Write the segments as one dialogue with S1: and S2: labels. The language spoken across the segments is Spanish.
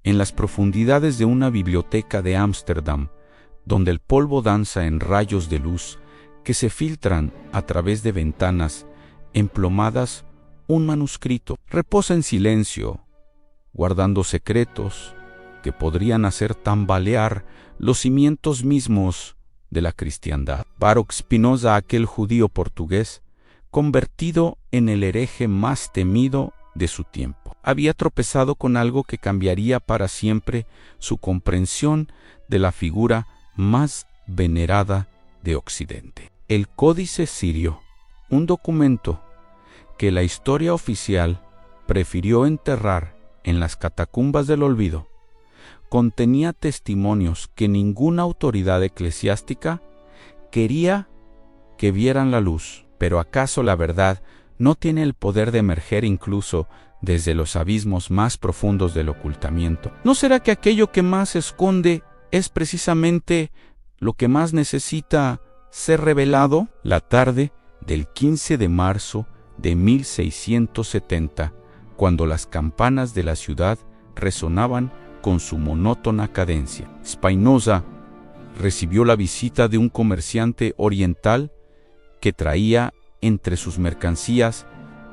S1: En las profundidades de una biblioteca de Ámsterdam, donde el polvo danza en rayos de luz que se filtran a través de ventanas emplomadas, un manuscrito reposa en silencio, guardando secretos que podrían hacer tambalear los cimientos mismos de la cristiandad. Baruch Spinoza, aquel judío portugués, convertido en el hereje más temido de su tiempo, había tropezado con algo que cambiaría para siempre su comprensión de la figura más venerada de Occidente. El Códice Sirio, un documento que la historia oficial prefirió enterrar en las catacumbas del olvido, contenía testimonios que ninguna autoridad eclesiástica quería que vieran la luz. Pero ¿acaso la verdad no tiene el poder de emerger incluso desde los abismos más profundos del ocultamiento? ¿No será que aquello que más se esconde es precisamente lo que más necesita ser revelado? La tarde del 15 de marzo de 1670, cuando las campanas de la ciudad resonaban con su monótona cadencia, Spinoza recibió la visita de un comerciante oriental que traía entre sus mercancías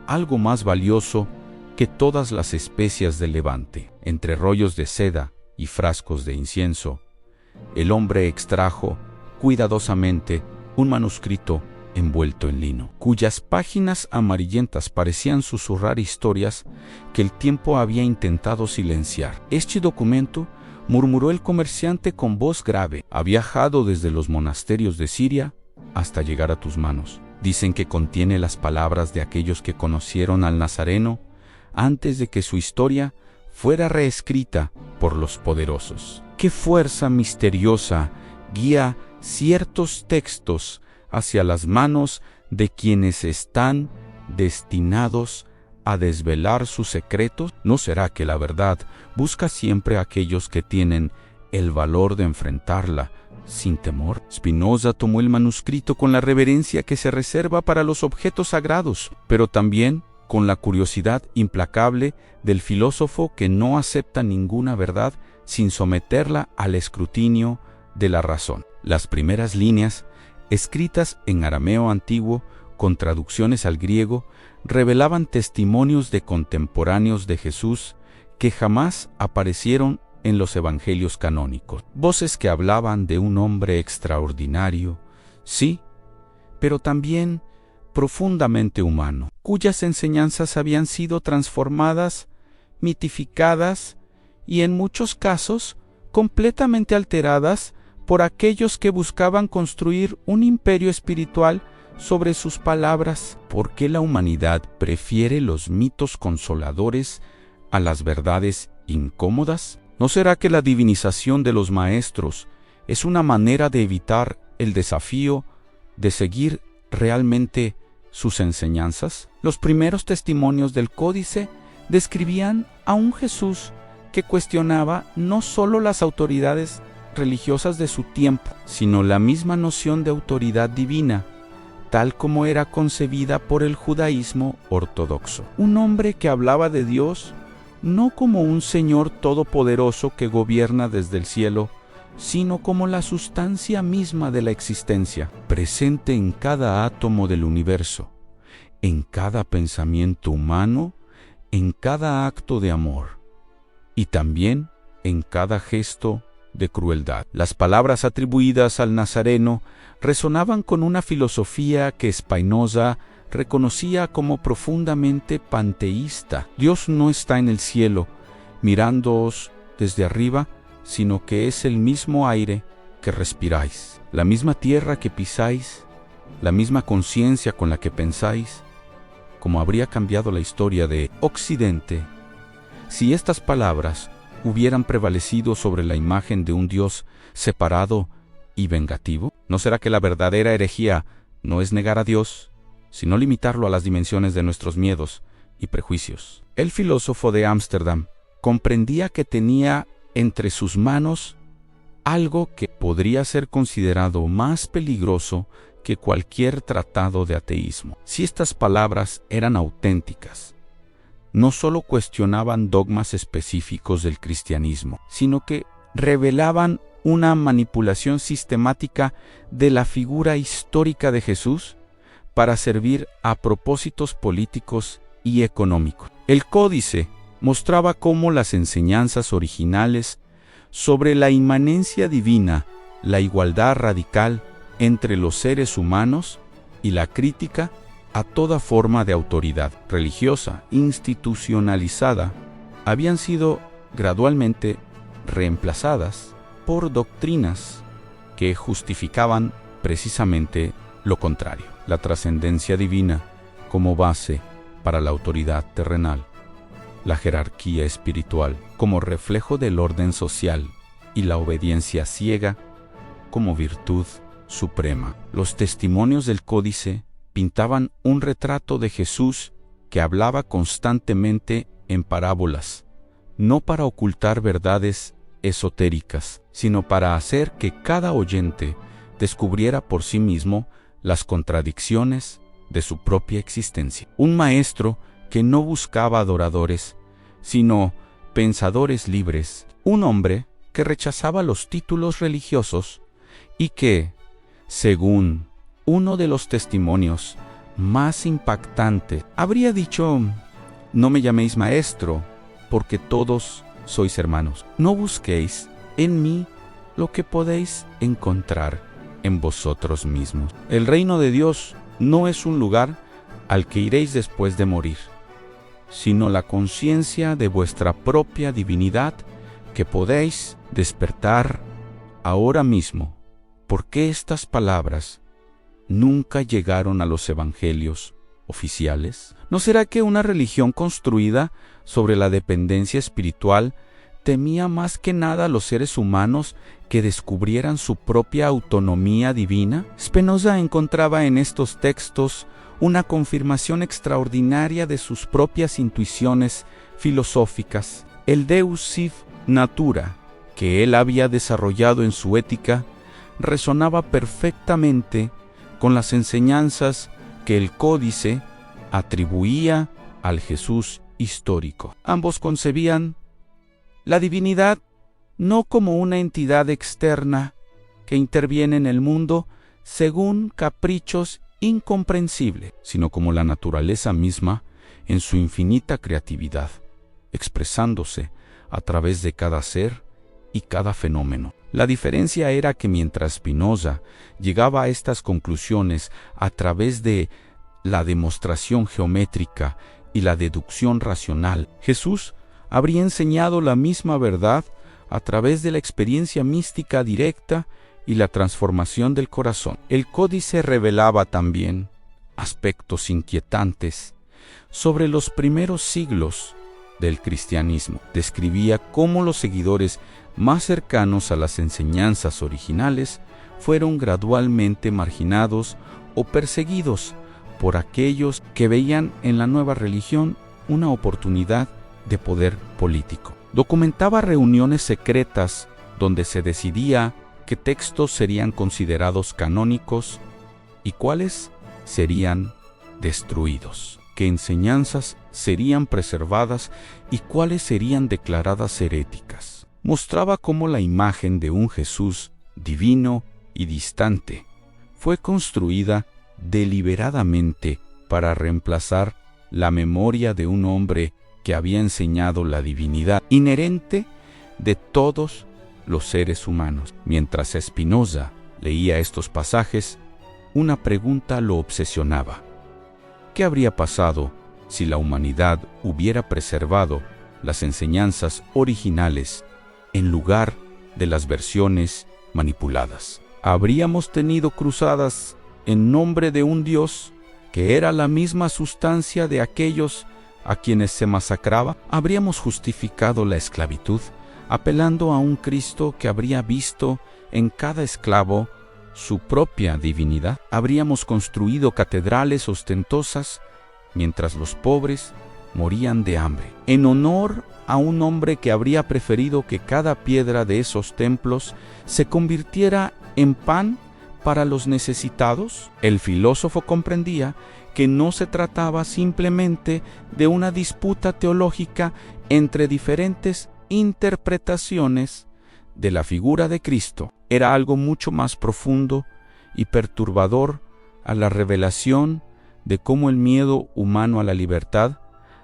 S1: algo más valioso que todas las especias del Levante. Entre rollos de seda y frascos de incienso, el hombre extrajo cuidadosamente un manuscrito envuelto en lino, cuyas páginas amarillentas parecían susurrar historias que el tiempo había intentado silenciar. Este documento, murmuró el comerciante con voz grave, ha viajado desde los monasterios de Siria hasta llegar a tus manos. Dicen que contiene las palabras de aquellos que conocieron al Nazareno antes de que su historia fuera reescrita por los poderosos. ¿Qué fuerza misteriosa guía ciertos textos hacia las manos de quienes están destinados a desvelar sus secretos? ¿No será que la verdad busca siempre a aquellos que tienen el valor de enfrentarla sin temor? Spinoza tomó el manuscrito con la reverencia que se reserva para los objetos sagrados, pero también con la curiosidad implacable del filósofo que no acepta ninguna verdad sin someterla al escrutinio de la razón. Las primeras líneas, escritas en arameo antiguo con traducciones al griego, revelaban testimonios de contemporáneos de Jesús que jamás aparecieron en los evangelios canónicos. Voces que hablaban de un hombre extraordinario, sí, pero también profundamente humano, cuyas enseñanzas habían sido transformadas, mitificadas y en muchos casos completamente alteradas por aquellos que buscaban construir un imperio espiritual sobre sus palabras. ¿Por qué la humanidad prefiere los mitos consoladores a las verdades incómodas? ¿No será que la divinización de los maestros es una manera de evitar el desafío de seguir realmente sus enseñanzas? Los primeros testimonios del Códice describían a un Jesús que cuestionaba no solo las autoridades religiosas de su tiempo, sino la misma noción de autoridad divina, tal como era concebida por el judaísmo ortodoxo. Un hombre que hablaba de Dios no como un Señor todopoderoso que gobierna desde el cielo, sino como la sustancia misma de la existencia, presente en cada átomo del universo, en cada pensamiento humano, en cada acto de amor, y también en cada gesto de crueldad. Las palabras atribuidas al Nazareno resonaban con una filosofía que Spinoza reconocía como profundamente panteísta. Dios no está en el cielo, mirándoos desde arriba, sino que es el mismo aire que respiráis, la misma tierra que pisáis, la misma conciencia con la que pensáis. Como habría cambiado la historia de Occidente si estas palabras hubieran prevalecido sobre la imagen de un Dios separado y vengativo? ¿No será que la verdadera herejía no es negar a Dios, sino limitarlo a las dimensiones de nuestros miedos y prejuicios? El filósofo de Ámsterdam comprendía que tenía entre sus manos algo que podría ser considerado más peligroso que cualquier tratado de ateísmo. Si estas palabras eran auténticas, no solo cuestionaban dogmas específicos del cristianismo, sino que revelaban una manipulación sistemática de la figura histórica de Jesús para servir a propósitos políticos y económicos. El códice mostraba cómo las enseñanzas originales sobre la inmanencia divina, la igualdad radical entre los seres humanos y la crítica a toda forma de autoridad religiosa institucionalizada habían sido gradualmente reemplazadas por doctrinas que justificaban precisamente lo contrario. La trascendencia divina como base para la autoridad terrenal, la jerarquía espiritual como reflejo del orden social y la obediencia ciega como virtud suprema. Los testimonios del códice pintaban un retrato de Jesús que hablaba constantemente en parábolas, no para ocultar verdades esotéricas, sino para hacer que cada oyente descubriera por sí mismo las contradicciones de su propia existencia. Un maestro que no buscaba adoradores, sino pensadores libres. Un hombre que rechazaba los títulos religiosos y que, según uno de los testimonios más impactantes, habría dicho: no me llaméis maestro, porque todos sois hermanos. No busquéis en mí lo que podéis encontrar en vosotros mismos. El reino de Dios no es un lugar al que iréis después de morir, sino la conciencia de vuestra propia divinidad que podéis despertar ahora mismo. ¿Por qué estas palabras nunca llegaron a los evangelios oficiales? ¿No será que una religión construida sobre la dependencia espiritual temía más que nada a los seres humanos que descubrieran su propia autonomía divina? Spinoza encontraba en estos textos una confirmación extraordinaria de sus propias intuiciones filosóficas. El Deus sive natura, que él había desarrollado en su ética, resonaba perfectamente con las enseñanzas que el códice atribuía al Jesús histórico. Ambos concebían la divinidad no como una entidad externa que interviene en el mundo según caprichos incomprensibles, sino como la naturaleza misma en su infinita creatividad, expresándose a través de cada ser y cada fenómeno. La diferencia era que mientras Spinoza llegaba a estas conclusiones a través de la demostración geométrica y la deducción racional, Jesús habría enseñado la misma verdad a través de la experiencia mística directa y la transformación del corazón. El códice revelaba también aspectos inquietantes sobre los primeros siglos del cristianismo. Describía cómo los seguidores más cercanos a las enseñanzas originales fueron gradualmente marginados o perseguidos por aquellos que veían en la nueva religión una oportunidad de poder político. Documentaba reuniones secretas donde se decidía qué textos serían considerados canónicos y cuáles serían destruidos, qué enseñanzas serían preservadas y cuáles serían declaradas heréticas. Mostraba cómo la imagen de un Jesús divino y distante fue construida deliberadamente para reemplazar la memoria de un hombre que había enseñado la divinidad inherente de todos los seres humanos. Mientras Spinoza leía estos pasajes, una pregunta lo obsesionaba. ¿Qué habría pasado si la humanidad hubiera preservado las enseñanzas originales en lugar de las versiones manipuladas? ¿Habríamos tenido cruzadas en nombre de un Dios que era la misma sustancia de aquellos a quienes se masacraba? ¿Habríamos justificado la esclavitud apelando a un Cristo que habría visto en cada esclavo su propia divinidad? ¿Habríamos construido catedrales ostentosas mientras los pobres morían de hambre, en honor a un hombre que habría preferido que cada piedra de esos templos se convirtiera en pan para los necesitados? El filósofo comprendía que no se trataba simplemente de una disputa teológica entre diferentes interpretaciones de la figura de Cristo. Era algo mucho más profundo y perturbador a la revelación de cómo el miedo humano a la libertad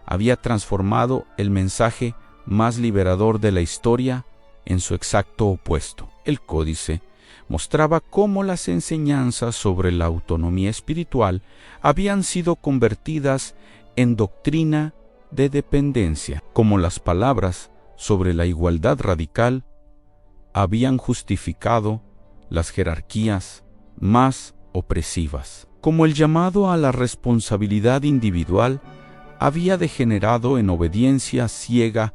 S1: había transformado el mensaje más liberador de la historia en su exacto opuesto. El códice mostraba cómo las enseñanzas sobre la autonomía espiritual habían sido convertidas en doctrina de dependencia, como las palabras sobre la igualdad radical habían justificado las jerarquías más opresivas, como el llamado a la responsabilidad individual había degenerado en obediencia ciega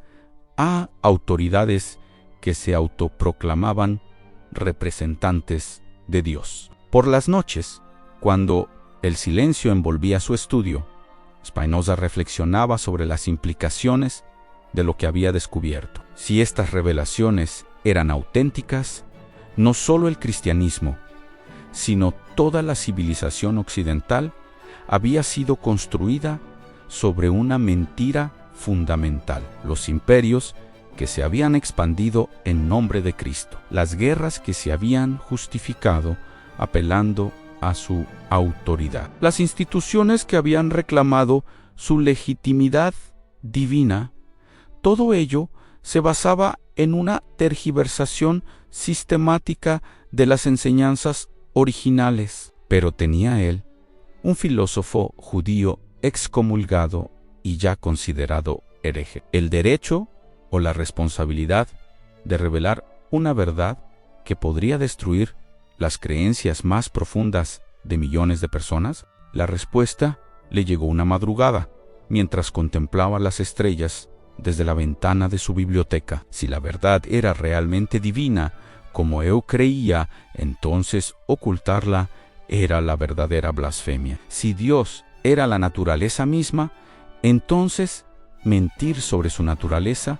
S1: a autoridades que se autoproclamaban representantes de Dios. Por las noches, cuando el silencio envolvía su estudio, Spinoza reflexionaba sobre las implicaciones de lo que había descubierto. Si estas revelaciones eran auténticas, no solo el cristianismo, sino toda la civilización occidental había sido construida sobre una mentira fundamental: los imperios que se habían expandido en nombre de Cristo, las guerras que se habían justificado apelando a su autoridad, las instituciones que habían reclamado su legitimidad divina. Todo ello se basaba en una tergiversación sistemática de las enseñanzas originales. Pero tenía él, un filósofo judío excomulgado y ya considerado hereje, el derecho o la responsabilidad de revelar una verdad que podría destruir las creencias más profundas de millones de personas. La respuesta le llegó una madrugada, mientras contemplaba las estrellas desde la ventana de su biblioteca. Si la verdad era realmente divina, como él creía, entonces ocultarla era la verdadera blasfemia. Si Dios era la naturaleza misma, entonces mentir sobre su naturaleza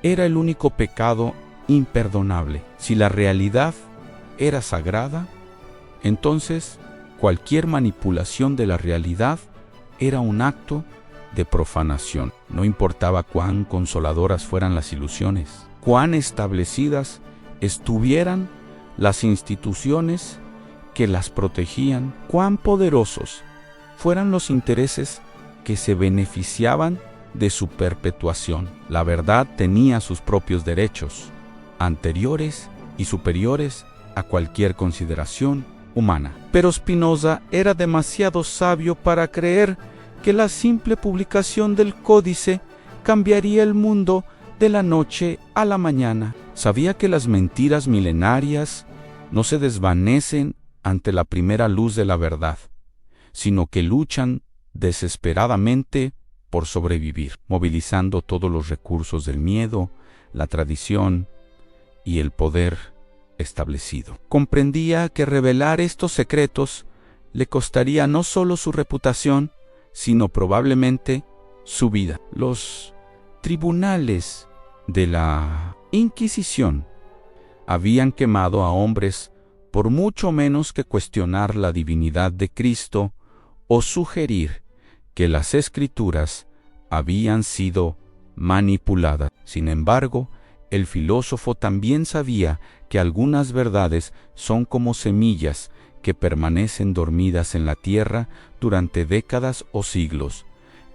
S1: era el único pecado imperdonable. Si la realidad era sagrada, entonces cualquier manipulación de la realidad era un acto de profanación. No importaba cuán consoladoras fueran las ilusiones, cuán establecidas estuvieran las instituciones que las protegían, cuán poderosos fueran los intereses que se beneficiaban de su perpetuación. La verdad tenía sus propios derechos, anteriores y superiores a cualquier consideración humana. Pero Spinoza era demasiado sabio para creer que la simple publicación del códice cambiaría el mundo de la noche a la mañana. Sabía que las mentiras milenarias no se desvanecen ante la primera luz de la verdad, sino que luchan desesperadamente por sobrevivir, movilizando todos los recursos del miedo, la tradición y el poder establecido. Comprendía que revelar estos secretos le costaría no solo su reputación, sino probablemente su vida. Los tribunales de la Inquisición habían quemado a hombres por mucho menos que cuestionar la divinidad de Cristo o sugerir que las Escrituras habían sido manipuladas. Sin embargo, el filósofo también sabía que algunas verdades son como semillas que permanecen dormidas en la tierra durante décadas o siglos,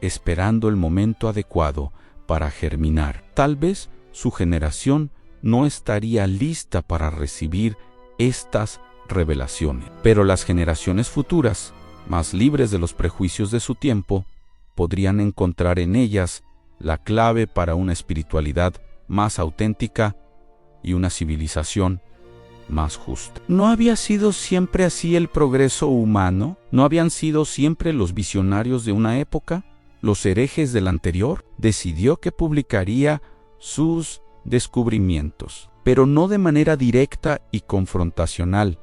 S1: esperando el momento adecuado para germinar. Tal vez su generación no estaría lista para recibir estas revelaciones, pero las generaciones futuras, más libres de los prejuicios de su tiempo, podrían encontrar en ellas la clave para una espiritualidad más auténtica y una civilización más justa. ¿No había sido siempre así el progreso humano? ¿No habían sido siempre los visionarios de una época, los herejes del anterior? Decidió que publicaría sus descubrimientos, pero no de manera directa y confrontacional,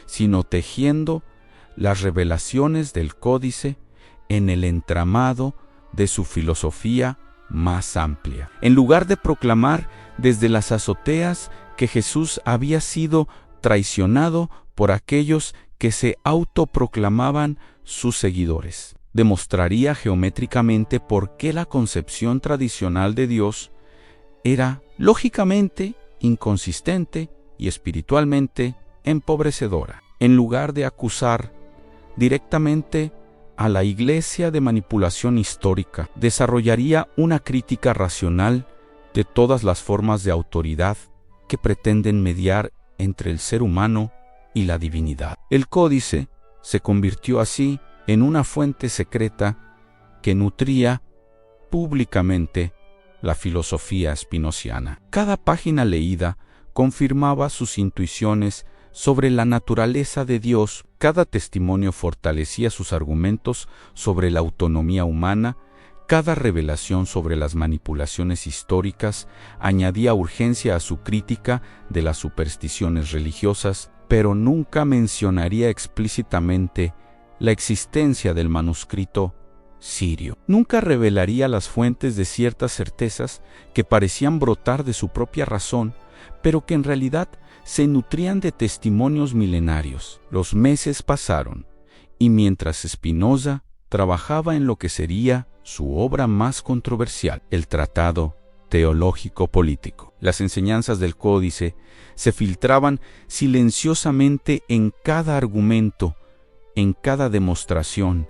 S1: sino tejiendo las revelaciones del códice en el entramado de su filosofía más amplia. En lugar de proclamar desde las azoteas que Jesús había sido traicionado por aquellos que se autoproclamaban sus seguidores, demostraría geométricamente por qué la concepción tradicional de Dios era lógicamente inconsistente y espiritualmente empobrecedora. En lugar de acusar directamente a la Iglesia de manipulación histórica, desarrollaría una crítica racional de todas las formas de autoridad que pretenden mediar entre el ser humano y la divinidad. El códice se convirtió así en una fuente secreta que nutría públicamente la filosofía spinoziana. Cada página leída confirmaba sus intuiciones sobre la naturaleza de Dios, cada testimonio fortalecía sus argumentos sobre la autonomía humana, cada revelación sobre las manipulaciones históricas añadía urgencia a su crítica de las supersticiones religiosas, pero nunca mencionaría explícitamente la existencia del manuscrito sirio. Nunca revelaría las fuentes de ciertas certezas que parecían brotar de su propia razón, pero que en realidad se nutrían de testimonios milenarios. Los meses pasaron, y mientras Spinoza trabajaba en lo que sería su obra más controversial, el Tratado Teológico Político, las enseñanzas del códice se filtraban silenciosamente en cada argumento, en cada demostración,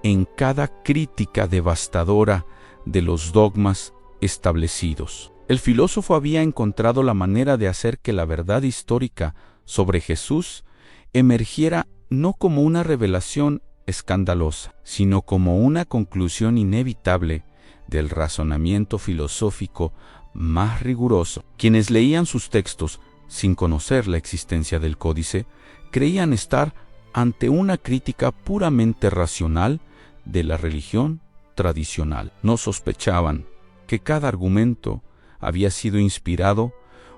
S1: en cada crítica devastadora de los dogmas establecidos. El filósofo había encontrado la manera de hacer que la verdad histórica sobre Jesús emergiera no como una revelación escandalosa, sino como una conclusión inevitable del razonamiento filosófico más riguroso. Quienes leían sus textos sin conocer la existencia del códice creían estar ante una crítica puramente racional de la religión tradicional. No sospechaban que cada argumento había sido inspirado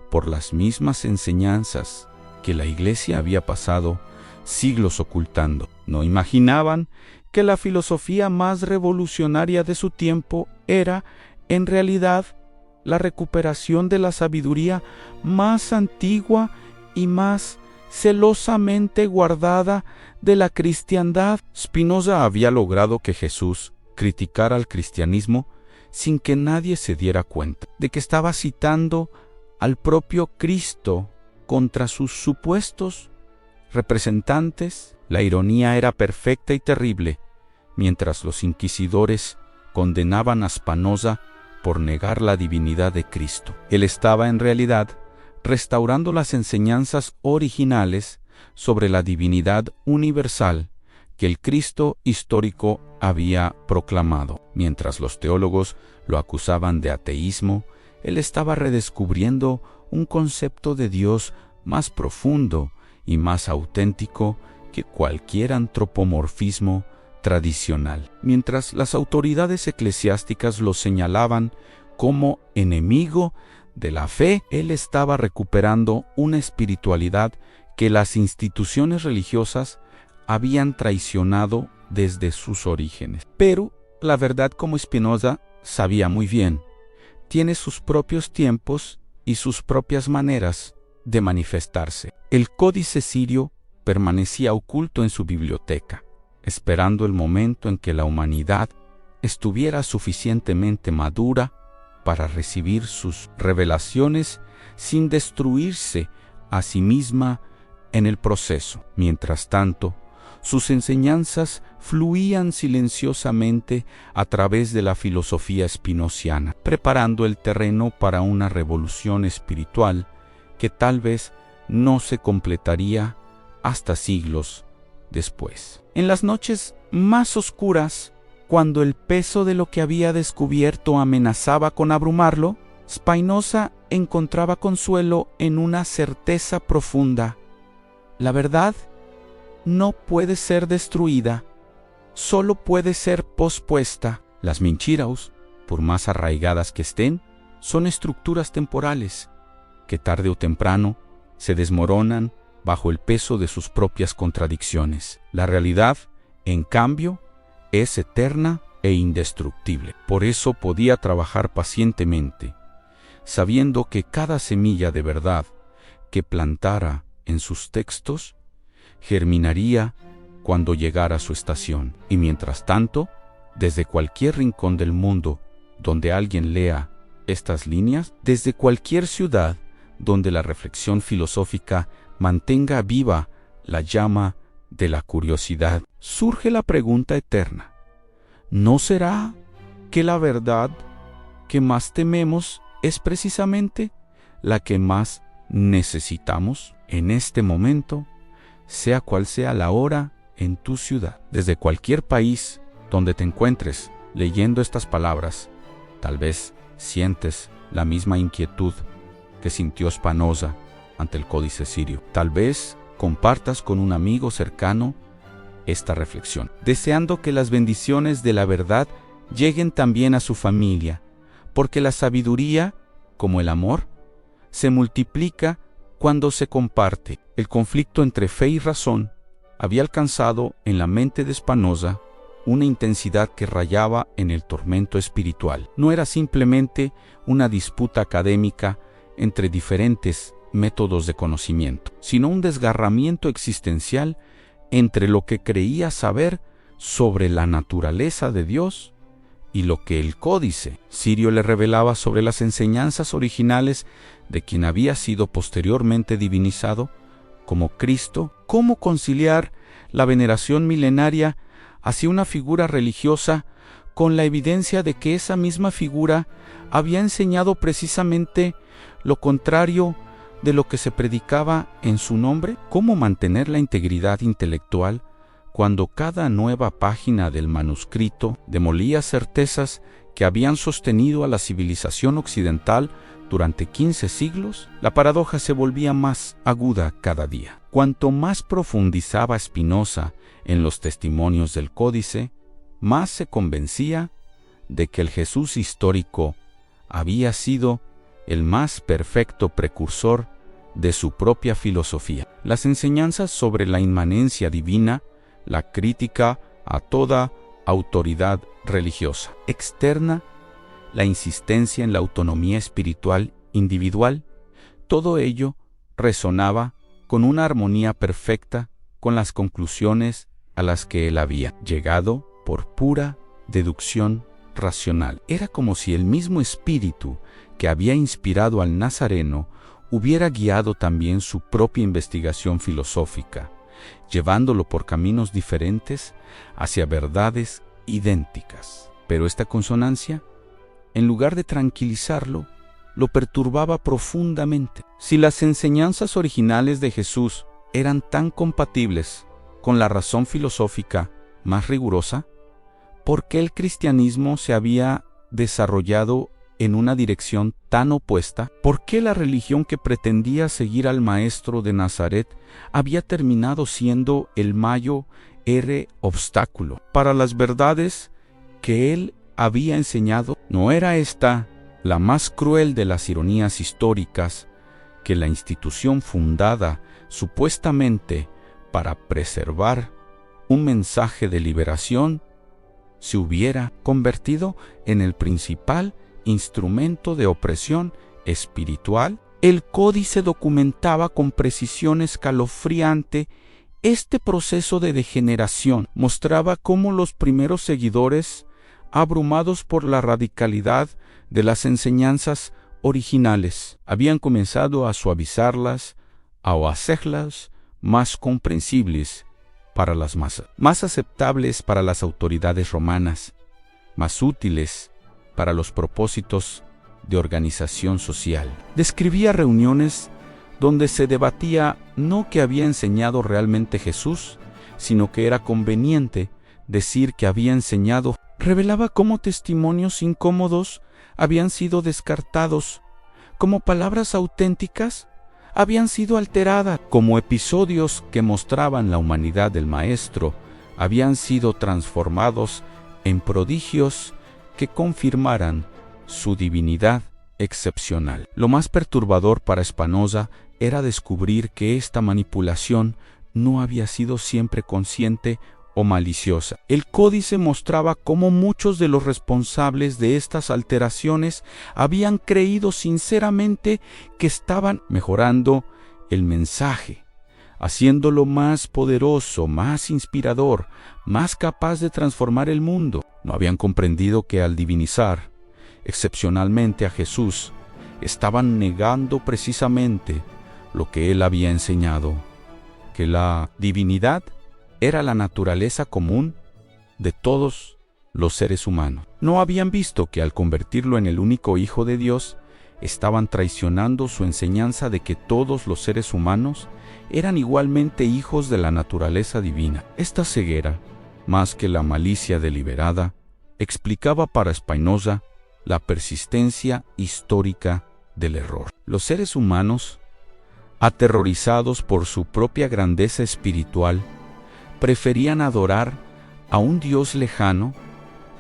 S1: por las mismas enseñanzas que la Iglesia había pasado siglos ocultando. No imaginaban que la filosofía más revolucionaria de su tiempo era, en realidad, la recuperación de la sabiduría más antigua y más celosamente guardada de la cristiandad. Spinoza había logrado que Jesús criticara al cristianismo sin que nadie se diera cuenta de que estaba citando al propio Cristo contra sus supuestos representantes. La ironía era perfecta y terrible, mientras los inquisidores condenaban a Spinoza por negar la divinidad de Cristo. Él estaba en realidad restaurando las enseñanzas originales sobre la divinidad universal que el Cristo histórico había proclamado. Mientras los teólogos lo acusaban de ateísmo, él estaba redescubriendo un concepto de Dios más profundo y más auténtico que cualquier antropomorfismo tradicional. Mientras las autoridades eclesiásticas lo señalaban como enemigo de la fe, él estaba recuperando una espiritualidad que las instituciones religiosas habían traicionado desde sus orígenes. Pero la verdad, como Spinoza sabía muy bien, tiene sus propios tiempos y sus propias maneras de manifestarse. El códice sirio permanecía oculto en su biblioteca, esperando el momento en que la humanidad estuviera suficientemente madura para recibir sus revelaciones sin destruirse a sí misma en el proceso. Mientras tanto, sus enseñanzas fluían silenciosamente a través de la filosofía spinoziana, preparando el terreno para una revolución espiritual que tal vez no se completaría hasta siglos después. En las noches más oscuras, cuando el peso de lo que había descubierto amenazaba con abrumarlo, Spinoza encontraba consuelo en una certeza profunda. La verdad no puede ser destruida, solo puede ser pospuesta. Las minchiraus, por más arraigadas que estén, son estructuras temporales que tarde o temprano se desmoronan bajo el peso de sus propias contradicciones. La realidad, en cambio, es eterna e indestructible. Por eso podía trabajar pacientemente, sabiendo que cada semilla de verdad que plantara en sus textos germinaría cuando llegara a su estación. Y mientras tanto, desde cualquier rincón del mundo donde alguien lea estas líneas, desde cualquier ciudad donde la reflexión filosófica mantenga viva la llama de la curiosidad, surge la pregunta eterna: ¿no será que la verdad que más tememos es precisamente la que más necesitamos en este momento, sea cual sea la hora en tu ciudad? Desde cualquier país donde te encuentres leyendo estas palabras, tal vez sientes la misma inquietud que sintió Spinoza ante el Códice Sirio. Tal vez compartas con un amigo cercano esta reflexión, deseando que las bendiciones de la verdad lleguen también a su familia, porque la sabiduría, como el amor, se multiplica cuando se comparte. El conflicto entre fe y razón había alcanzado en la mente de Spinoza una intensidad que rayaba en el tormento espiritual. No era simplemente una disputa académica entre diferentes métodos de conocimiento, sino un desgarramiento existencial entre lo que creía saber sobre la naturaleza de Dios y lo que el Códice Sirio le revelaba sobre las enseñanzas originales de quien había sido posteriormente divinizado como Cristo. ¿Cómo conciliar la veneración milenaria hacia una figura religiosa con la evidencia de que esa misma figura había enseñado precisamente lo contrario de lo que se predicaba en su nombre? ¿Cómo mantener la integridad intelectual cuando cada nueva página del manuscrito demolía certezas que habían sostenido a la civilización occidental durante 15 siglos? La paradoja se volvía más aguda cada día. Cuanto más profundizaba Spinoza en los testimonios del Códice, más se convencía de que el Jesús histórico había sido el más perfecto precursor de su propia filosofía. Las enseñanzas sobre la inmanencia divina, la crítica a toda autoridad religiosa externa, la insistencia en la autonomía espiritual individual, todo ello resonaba con una armonía perfecta con las conclusiones a las que él había llegado por pura deducción racional. Era como si el mismo espíritu que había inspirado al Nazareno hubiera guiado también su propia investigación filosófica, llevándolo por caminos diferentes hacia verdades idénticas. Pero esta consonancia, en lugar de tranquilizarlo, lo perturbaba profundamente. Si las enseñanzas originales de Jesús eran tan compatibles con la razón filosófica más rigurosa, ¿por qué el cristianismo se había desarrollado en una dirección tan opuesta? ¿Por qué la religión que pretendía seguir al Maestro de Nazaret había terminado siendo el mayor obstáculo para las verdades que él había enseñado? ¿No era esta la más cruel de las ironías históricas, que la institución fundada supuestamente para preservar un mensaje de liberación se hubiera convertido en el principal instrumento de opresión espiritual? El Códice documentaba con precisión escalofriante este proceso de degeneración. Mostraba cómo los primeros seguidores, abrumados por la radicalidad de las enseñanzas originales, habían comenzado a suavizarlas, a hacerlas más comprensibles para las masas, más aceptables para las autoridades romanas, más útiles para los propósitos de organización social. Describía reuniones donde se debatía no qué había enseñado realmente Jesús, sino que era conveniente decir que había enseñado. Revelaba cómo testimonios incómodos habían sido descartados, como palabras auténticas habían sido alteradas, como episodios que mostraban la humanidad del Maestro habían sido transformados en prodigios que confirmaran su divinidad excepcional. Lo más perturbador para Spinoza era descubrir que esta manipulación no había sido siempre consciente o maliciosa. El Códice mostraba cómo muchos de los responsables de estas alteraciones habían creído sinceramente que estaban mejorando el mensaje, haciéndolo más poderoso, más inspirador, más capaz de transformar el mundo. No habían comprendido que al divinizar excepcionalmente a Jesús, estaban negando precisamente lo que él había enseñado, que la divinidad era la naturaleza común de todos los seres humanos. No habían visto que al convertirlo en el único Hijo de Dios, estaban traicionando su enseñanza de que todos los seres humanos eran igualmente hijos de la naturaleza divina. Esta ceguera, más que la malicia deliberada, explicaba para Spinoza la persistencia histórica del error. Los seres humanos, aterrorizados por su propia grandeza espiritual, preferían adorar a un Dios lejano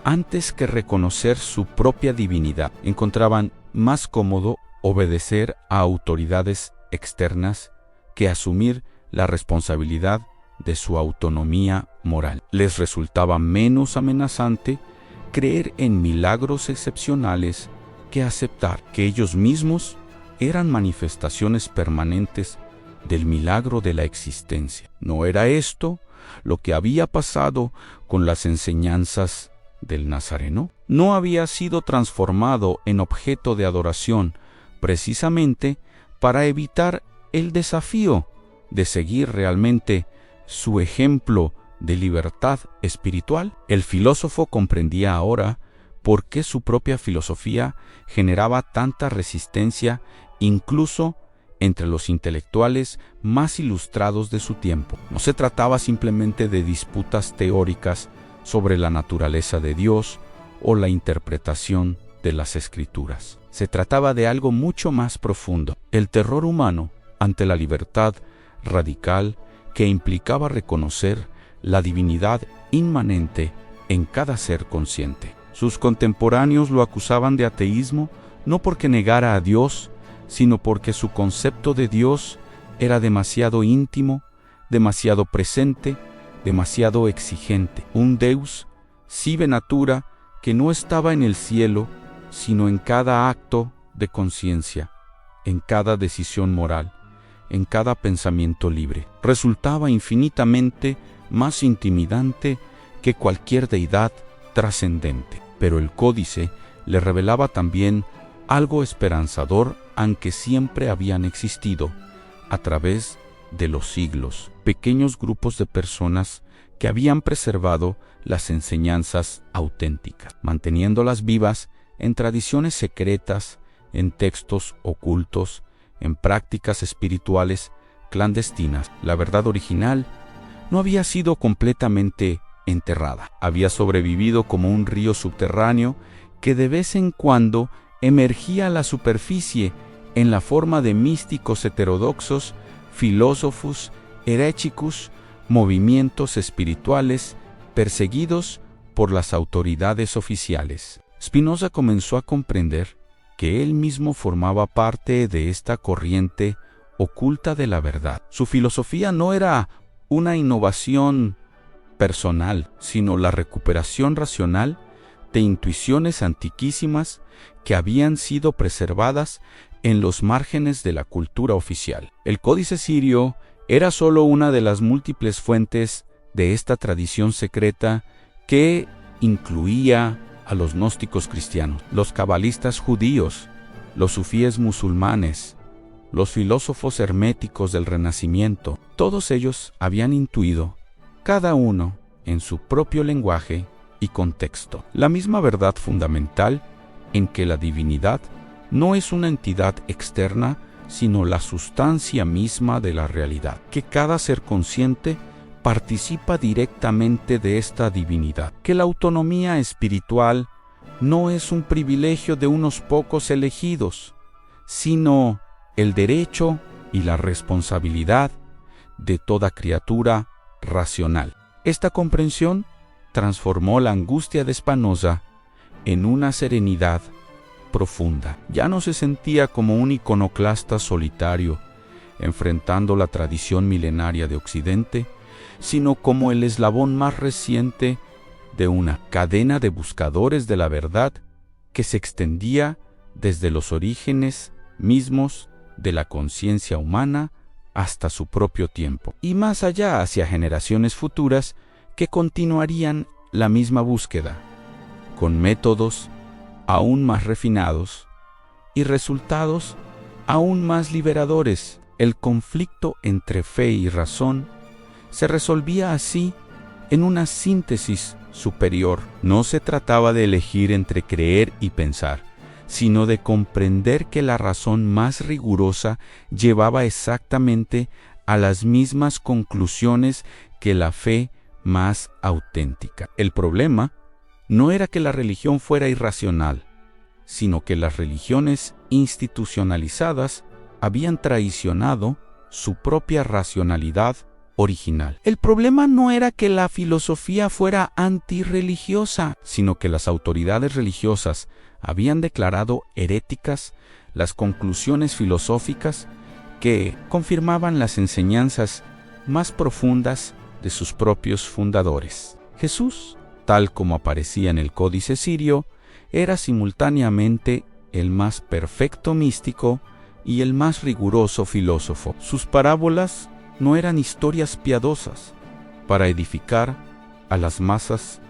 S1: antes que reconocer su propia divinidad. Encontraban más cómodo obedecer a autoridades externas que asumir la responsabilidad de su autonomía moral. Les resultaba menos amenazante creer en milagros excepcionales que aceptar que ellos mismos eran manifestaciones permanentes del milagro de la existencia. ¿No era esto lo que había pasado con las enseñanzas del Nazareno? No había sido transformado en objeto de adoración precisamente para evitar el desafío de seguir realmente su ejemplo de libertad espiritual. El filósofo comprendía ahora por qué su propia filosofía generaba tanta resistencia incluso entre los intelectuales más ilustrados de su tiempo. No se trataba simplemente de disputas teóricas sobre la naturaleza de Dios o la interpretación de las Escrituras. Se trataba de algo mucho más profundo, el terror humano ante la libertad radical que implicaba reconocer la divinidad inmanente en cada ser consciente. Sus contemporáneos lo acusaban de ateísmo no porque negara a Dios, sino porque su concepto de Dios era demasiado íntimo, demasiado presente, demasiado exigente. Un Deus sive natura que no estaba en el cielo, sino en cada acto de conciencia, en cada decisión moral, en cada pensamiento libre. Resultaba infinitamente más intimidante que cualquier deidad trascendente. Pero el códice le revelaba también algo esperanzador, aunque siempre habían existido, a través de los siglos, pequeños grupos de personas que habían preservado las enseñanzas auténticas, manteniéndolas vivas en tradiciones secretas, en textos ocultos, en prácticas espirituales clandestinas. La verdad original no había sido completamente enterrada. Había sobrevivido como un río subterráneo que de vez en cuando emergía a la superficie en la forma de místicos heterodoxos, filósofos, heréticos, movimientos espirituales perseguidos por las autoridades oficiales. Spinoza comenzó a comprender que él mismo formaba parte de esta corriente oculta de la verdad. Su filosofía no era una innovación personal, sino la recuperación racional de intuiciones antiquísimas que habían sido preservadas en los márgenes de la cultura oficial. El Códice Sirio era solo una de las múltiples fuentes de esta tradición secreta que incluía a los gnósticos cristianos, los cabalistas judíos, los sufíes musulmanes, los filósofos herméticos del Renacimiento. Todos ellos habían intuido, cada uno en su propio lenguaje y contexto, la misma verdad fundamental en que la divinidad no es una entidad externa, sino la sustancia misma de la realidad, que cada ser consciente participa directamente de esta divinidad, que la autonomía espiritual no es un privilegio de unos pocos elegidos, sino el derecho y la responsabilidad de toda criatura racional. Esta comprensión transformó la angustia de Spinoza en una serenidad profunda. Ya no se sentía como un iconoclasta solitario enfrentando la tradición milenaria de Occidente, sino como el eslabón más reciente de una cadena de buscadores de la verdad que se extendía desde los orígenes mismos de la conciencia humana hasta su propio tiempo, y más allá hacia generaciones futuras que continuarían la misma búsqueda, con métodos aún más refinados y resultados aún más liberadores. El conflicto entre fe y razón se resolvía así en una síntesis superior. No se trataba de elegir entre creer y pensar, sino de comprender que la razón más rigurosa llevaba exactamente a las mismas conclusiones que la fe más auténtica. El problema no era que la religión fuera irracional, sino que las religiones institucionalizadas habían traicionado su propia racionalidad original. El problema no era que la filosofía fuera antirreligiosa, sino que las autoridades religiosas habían declarado heréticas las conclusiones filosóficas que confirmaban las enseñanzas más profundas de sus propios fundadores. Jesús, tal como aparecía en el Códice Sirio, era simultáneamente el más perfecto místico y el más riguroso filósofo. Sus parábolas no eran historias piadosas para edificar a las masas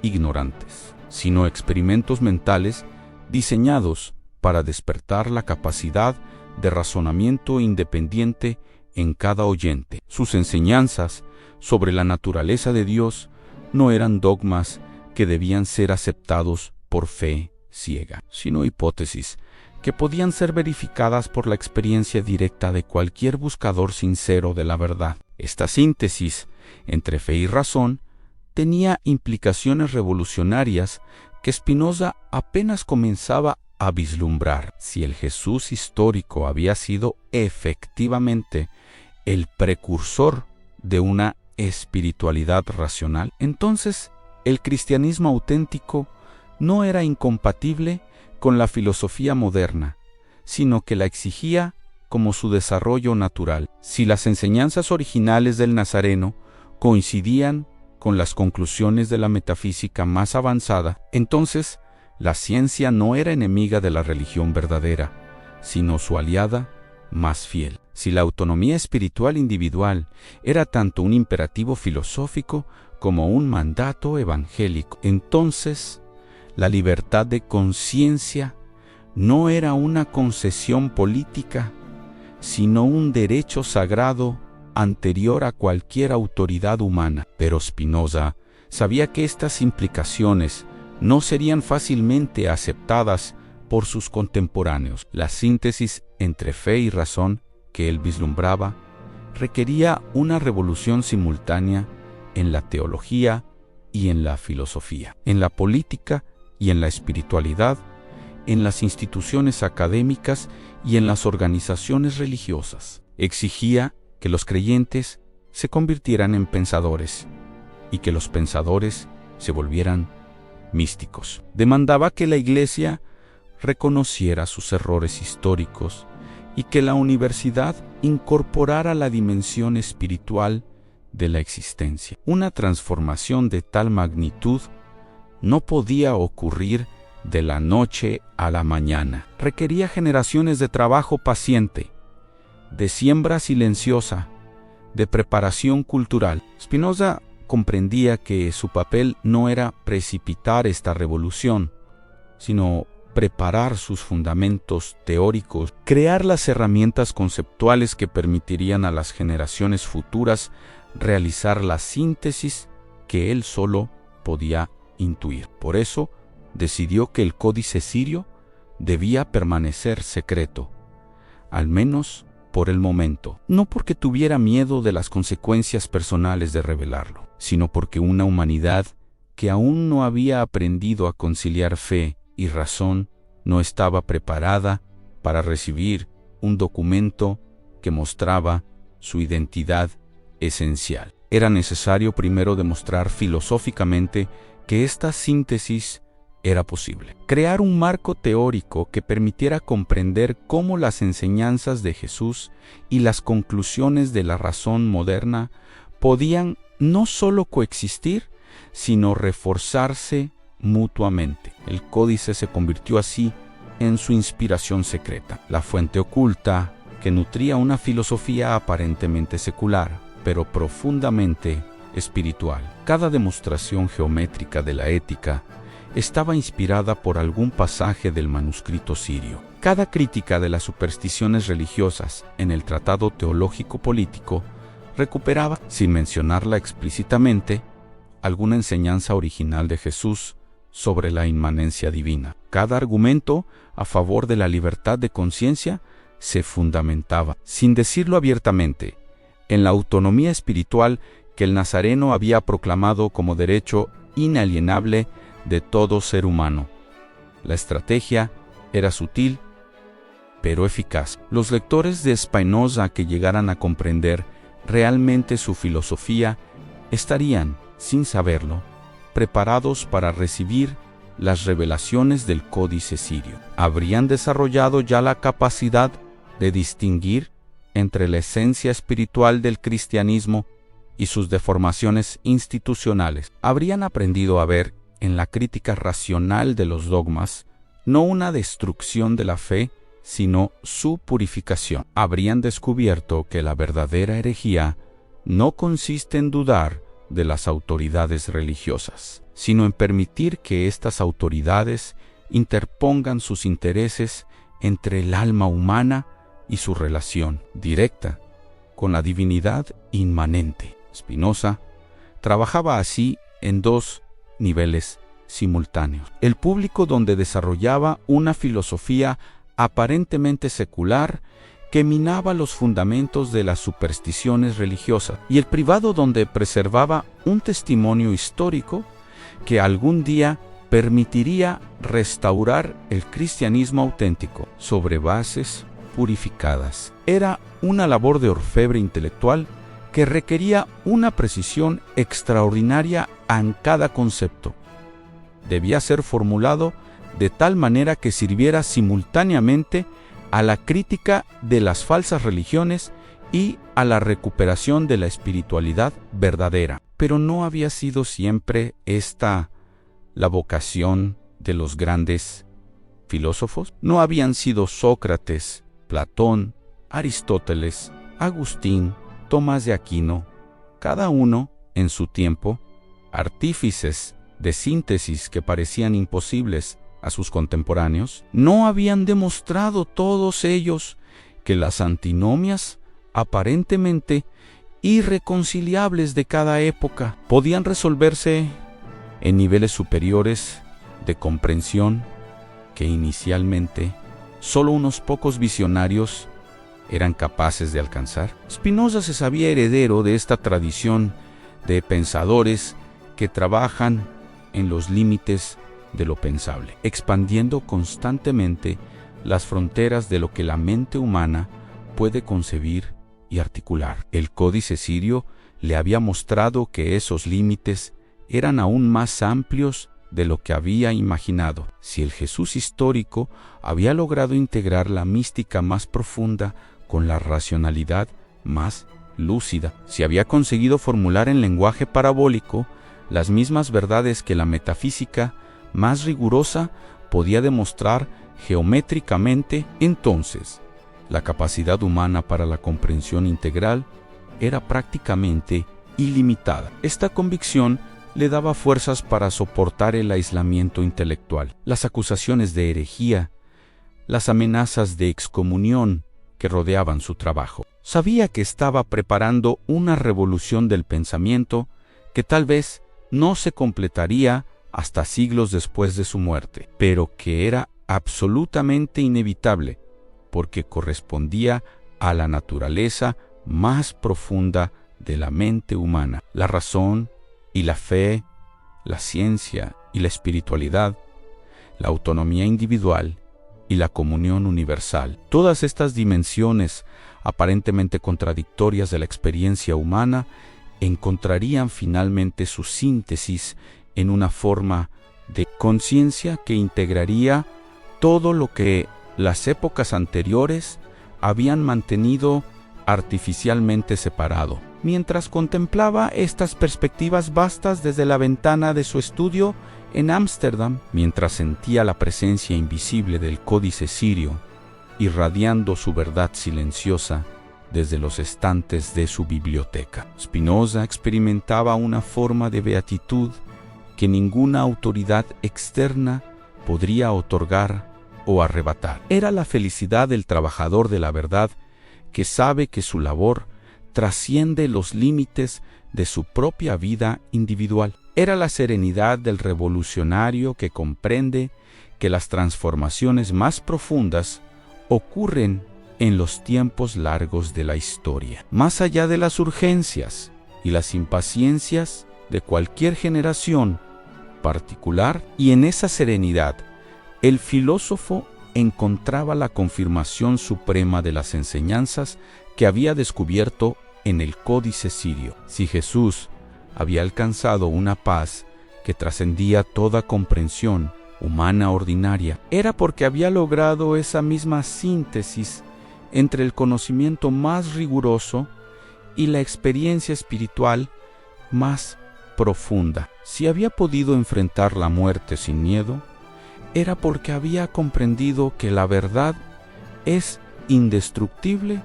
S1: ignorantes, sino experimentos mentales diseñados para despertar la capacidad de razonamiento independiente en cada oyente. Sus enseñanzas sobre la naturaleza de Dios no eran dogmas que debían ser aceptados por fe ciega, sino hipótesis que podían ser verificadas por la experiencia directa de cualquier buscador sincero de la verdad. Esta síntesis entre fe y razón tenía implicaciones revolucionarias que Spinoza apenas comenzaba a vislumbrar. Si el Jesús histórico había sido efectivamente el precursor de una espiritualidad racional, entonces el cristianismo auténtico no era incompatible con la filosofía moderna, sino que la exigía como su desarrollo natural. Si las enseñanzas originales del Nazareno coincidían con las conclusiones de la metafísica más avanzada, entonces la ciencia no era enemiga de la religión verdadera, sino su aliada más fiel. Si la autonomía espiritual individual era tanto un imperativo filosófico como un mandato evangélico, entonces la libertad de conciencia no era una concesión política, sino un derecho sagrado anterior a cualquier autoridad humana. Pero Spinoza sabía que estas implicaciones no serían fácilmente aceptadas por sus contemporáneos. La síntesis entre fe y razón que él vislumbraba requería una revolución simultánea en la teología y en la filosofía, en la política y en la espiritualidad, en las instituciones académicas y en las organizaciones religiosas. Exigía que los creyentes se convirtieran en pensadores y que los pensadores se volvieran místicos. Demandaba que la Iglesia reconociera sus errores históricos y que la universidad incorporara la dimensión espiritual de la existencia. Una transformación de tal magnitud no podía ocurrir de la noche a la mañana. Requería generaciones de trabajo paciente, de siembra silenciosa, de preparación cultural. Spinoza comprendía que su papel no era precipitar esta revolución, sino preparar sus fundamentos teóricos, crear las herramientas conceptuales que permitirían a las generaciones futuras realizar la síntesis que él solo podía intuir. Por eso, decidió que el Códice Sirio debía permanecer secreto, al menos por el momento, no porque tuviera miedo de las consecuencias personales de revelarlo, sino porque una humanidad que aún no había aprendido a conciliar fe y razón no estaba preparada para recibir un documento que mostraba su identidad esencial. Era necesario primero demostrar filosóficamente que esta síntesis era posible. Crear un marco teórico que permitiera comprender cómo las enseñanzas de Jesús y las conclusiones de la razón moderna podían no solo coexistir, sino reforzarse mutuamente. El códice se convirtió así en su inspiración secreta, la fuente oculta que nutría una filosofía aparentemente secular, pero profundamente espiritual. Cada demostración geométrica de la ética estaba inspirada por algún pasaje del manuscrito sirio. Cada crítica de las supersticiones religiosas en el tratado teológico-político recuperaba, sin mencionarla explícitamente, alguna enseñanza original de Jesús sobre la inmanencia divina. Cada argumento a favor de la libertad de conciencia se fundamentaba, sin decirlo abiertamente, en la autonomía espiritual que el nazareno había proclamado como derecho inalienable de todo ser humano. La estrategia era sutil, pero eficaz. Los lectores de Spinoza que llegaran a comprender realmente su filosofía estarían, sin saberlo, preparados para recibir las revelaciones del Códice Sirio. Habrían desarrollado ya la capacidad de distinguir entre la esencia espiritual del cristianismo y sus deformaciones institucionales. Habrían aprendido a ver en la crítica racional de los dogmas no una destrucción de la fe, sino su purificación. Habrían descubierto que la verdadera herejía no consiste en dudar de las autoridades religiosas, sino en permitir que estas autoridades interpongan sus intereses entre el alma humana y su relación directa con la divinidad inmanente. Spinoza trabajaba así en dos niveles simultáneos. El público donde desarrollaba una filosofía aparentemente secular que minaba los fundamentos de las supersticiones religiosas, y el privado donde preservaba un testimonio histórico que algún día permitiría restaurar el cristianismo auténtico sobre bases purificadas. Era una labor de orfebre intelectual que requería una precisión extraordinaria en cada concepto. Debía ser formulado de tal manera que sirviera simultáneamente a la crítica de las falsas religiones y a la recuperación de la espiritualidad verdadera. Pero no había sido siempre esta la vocación de los grandes filósofos. No habían sido Sócrates, Platón, Aristóteles, Agustín, Tomás de Aquino, cada uno, en su tiempo, artífices de síntesis que parecían imposibles a sus contemporáneos. No habían demostrado todos ellos que las antinomias aparentemente irreconciliables de cada época podían resolverse en niveles superiores de comprensión que inicialmente solo unos pocos visionarios eran capaces de alcanzar. Spinoza se sabía heredero de esta tradición de pensadores que trabajan en los límites de lo pensable, expandiendo constantemente las fronteras de lo que la mente humana puede concebir y articular. El Códice Sirio le había mostrado que esos límites eran aún más amplios de lo que había imaginado. Si el Jesús histórico había logrado integrar la mística más profunda con la racionalidad más lúcida, si había conseguido formular en lenguaje parabólico las mismas verdades que la metafísica más rigurosa podía demostrar geométricamente, entonces la capacidad humana para la comprensión integral era prácticamente ilimitada. Esta convicción le daba fuerzas para soportar el aislamiento intelectual, las acusaciones de herejía, las amenazas de excomunión que rodeaban su trabajo. Sabía que estaba preparando una revolución del pensamiento que tal vez no se completaría hasta siglos después de su muerte, pero que era absolutamente inevitable porque correspondía a la naturaleza más profunda de la mente humana. La razón y la fe, la ciencia y la espiritualidad, la autonomía individual y la comunión universal. Todas estas dimensiones aparentemente contradictorias de la experiencia humana encontrarían finalmente su síntesis en una forma de conciencia que integraría todo lo que las épocas anteriores habían mantenido artificialmente separado. Mientras contemplaba estas perspectivas vastas desde la ventana de su estudio en Ámsterdam, mientras sentía la presencia invisible del Códice Sirio irradiando su verdad silenciosa desde los estantes de su biblioteca. Spinoza experimentaba una forma de beatitud que ninguna autoridad externa podría otorgar o arrebatar. Era la felicidad del trabajador de la verdad que sabe que su labor trasciende los límites de su propia vida individual. Era la serenidad del revolucionario que comprende que las transformaciones más profundas ocurren en los tiempos largos de la historia, más allá de las urgencias y las impaciencias de cualquier generación particular, y en esa serenidad el filósofo encontraba la confirmación suprema de las enseñanzas que había descubierto en el Códice Sirio. Si Jesús había alcanzado una paz que trascendía toda comprensión humana ordinaria, era porque había logrado esa misma síntesis entre el conocimiento más riguroso y la experiencia espiritual más profunda. Si había podido enfrentar la muerte sin miedo, era porque había comprendido que la verdad es indestructible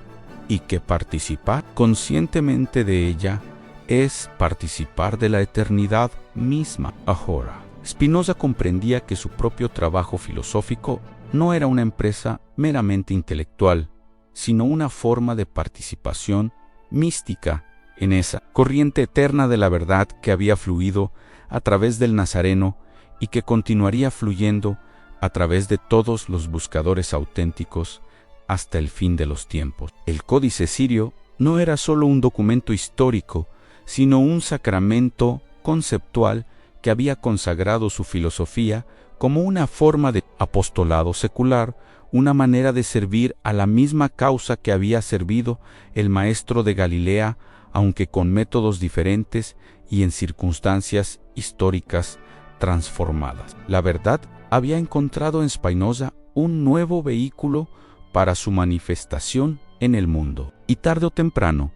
S1: y que participar conscientemente de ella es participar de la eternidad misma. Ahora, Spinoza comprendía que su propio trabajo filosófico no era una empresa meramente intelectual, sino una forma de participación mística en esa corriente eterna de la verdad que había fluido a través del Nazareno y que continuaría fluyendo a través de todos los buscadores auténticos hasta el fin de los tiempos. El Códice Sirio no era solo un documento histórico, sino un sacramento conceptual que había consagrado su filosofía como una forma de apostolado secular, una manera de servir a la misma causa que había servido el maestro de Galilea, aunque con métodos diferentes y en circunstancias históricas transformadas. La verdad había encontrado en Spinoza un nuevo vehículo para su manifestación en el mundo. Y tarde o temprano,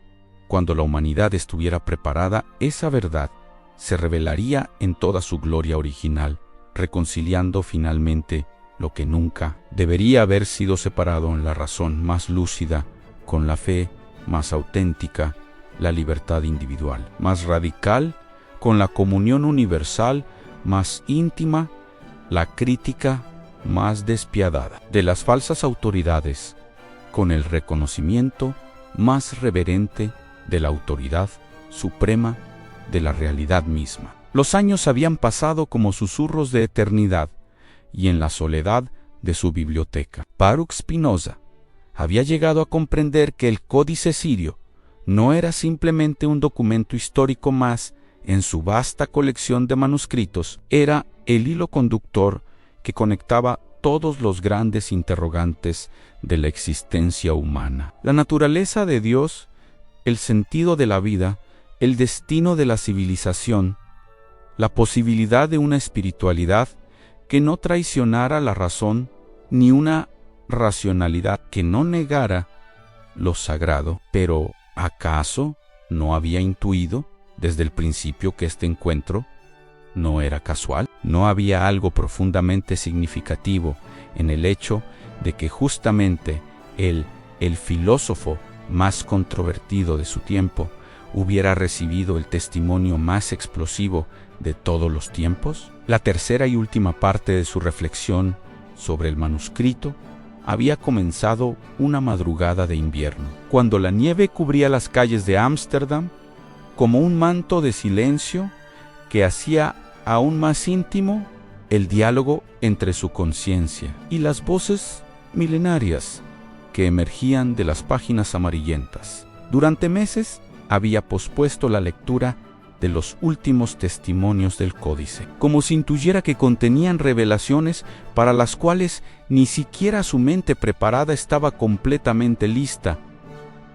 S1: cuando la humanidad estuviera preparada, esa verdad se revelaría en toda su gloria original, reconciliando finalmente lo que nunca debería haber sido separado en la razón más lúcida con la fe más auténtica, la libertad individual más radical con la comunión universal más íntima, la crítica más despiadada de las falsas autoridades con el reconocimiento más reverente de la autoridad suprema de la realidad misma. Los años habían pasado como susurros de eternidad, y en la soledad de su biblioteca, Baruch Spinoza había llegado a comprender que el Códice Sirio no era simplemente un documento histórico más en su vasta colección de manuscritos, era el hilo conductor que conectaba todos los grandes interrogantes de la existencia humana. La naturaleza de Dios, el sentido de la vida, el destino de la civilización, la posibilidad de una espiritualidad que no traicionara la razón, ni una racionalidad que no negara lo sagrado. Pero, ¿acaso no había intuido desde el principio que este encuentro no era casual? ¿No había algo profundamente significativo en el hecho de que justamente el filósofo más controvertido de su tiempo hubiera recibido el testimonio más explosivo de todos los tiempos? La tercera y última parte de su reflexión sobre el manuscrito había comenzado una madrugada de invierno, cuando la nieve cubría las calles de Ámsterdam como un manto de silencio que hacía aún más íntimo el diálogo entre su conciencia y las voces milenarias que emergían de las páginas amarillentas. Durante meses había pospuesto la lectura de los últimos testimonios del Códice, como si intuyera que contenían revelaciones para las cuales ni siquiera su mente preparada estaba completamente lista.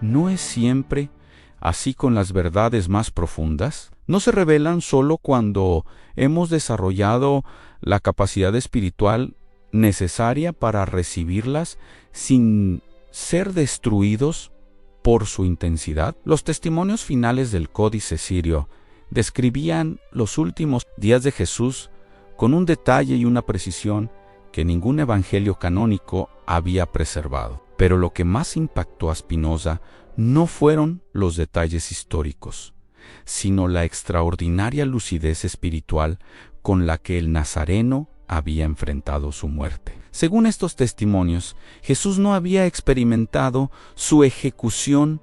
S1: ¿No es siempre así con las verdades más profundas? ¿No se revelan solo cuando hemos desarrollado la capacidad espiritual necesaria para recibirlas sin ser destruidos por su intensidad? Los testimonios finales del Códice Sirio describían los últimos días de Jesús con un detalle y una precisión que ningún evangelio canónico había preservado. Pero lo que más impactó a Spinoza no fueron los detalles históricos, sino la extraordinaria lucidez espiritual con la que el Nazareno había enfrentado su muerte. Según estos testimonios, Jesús no había experimentado su ejecución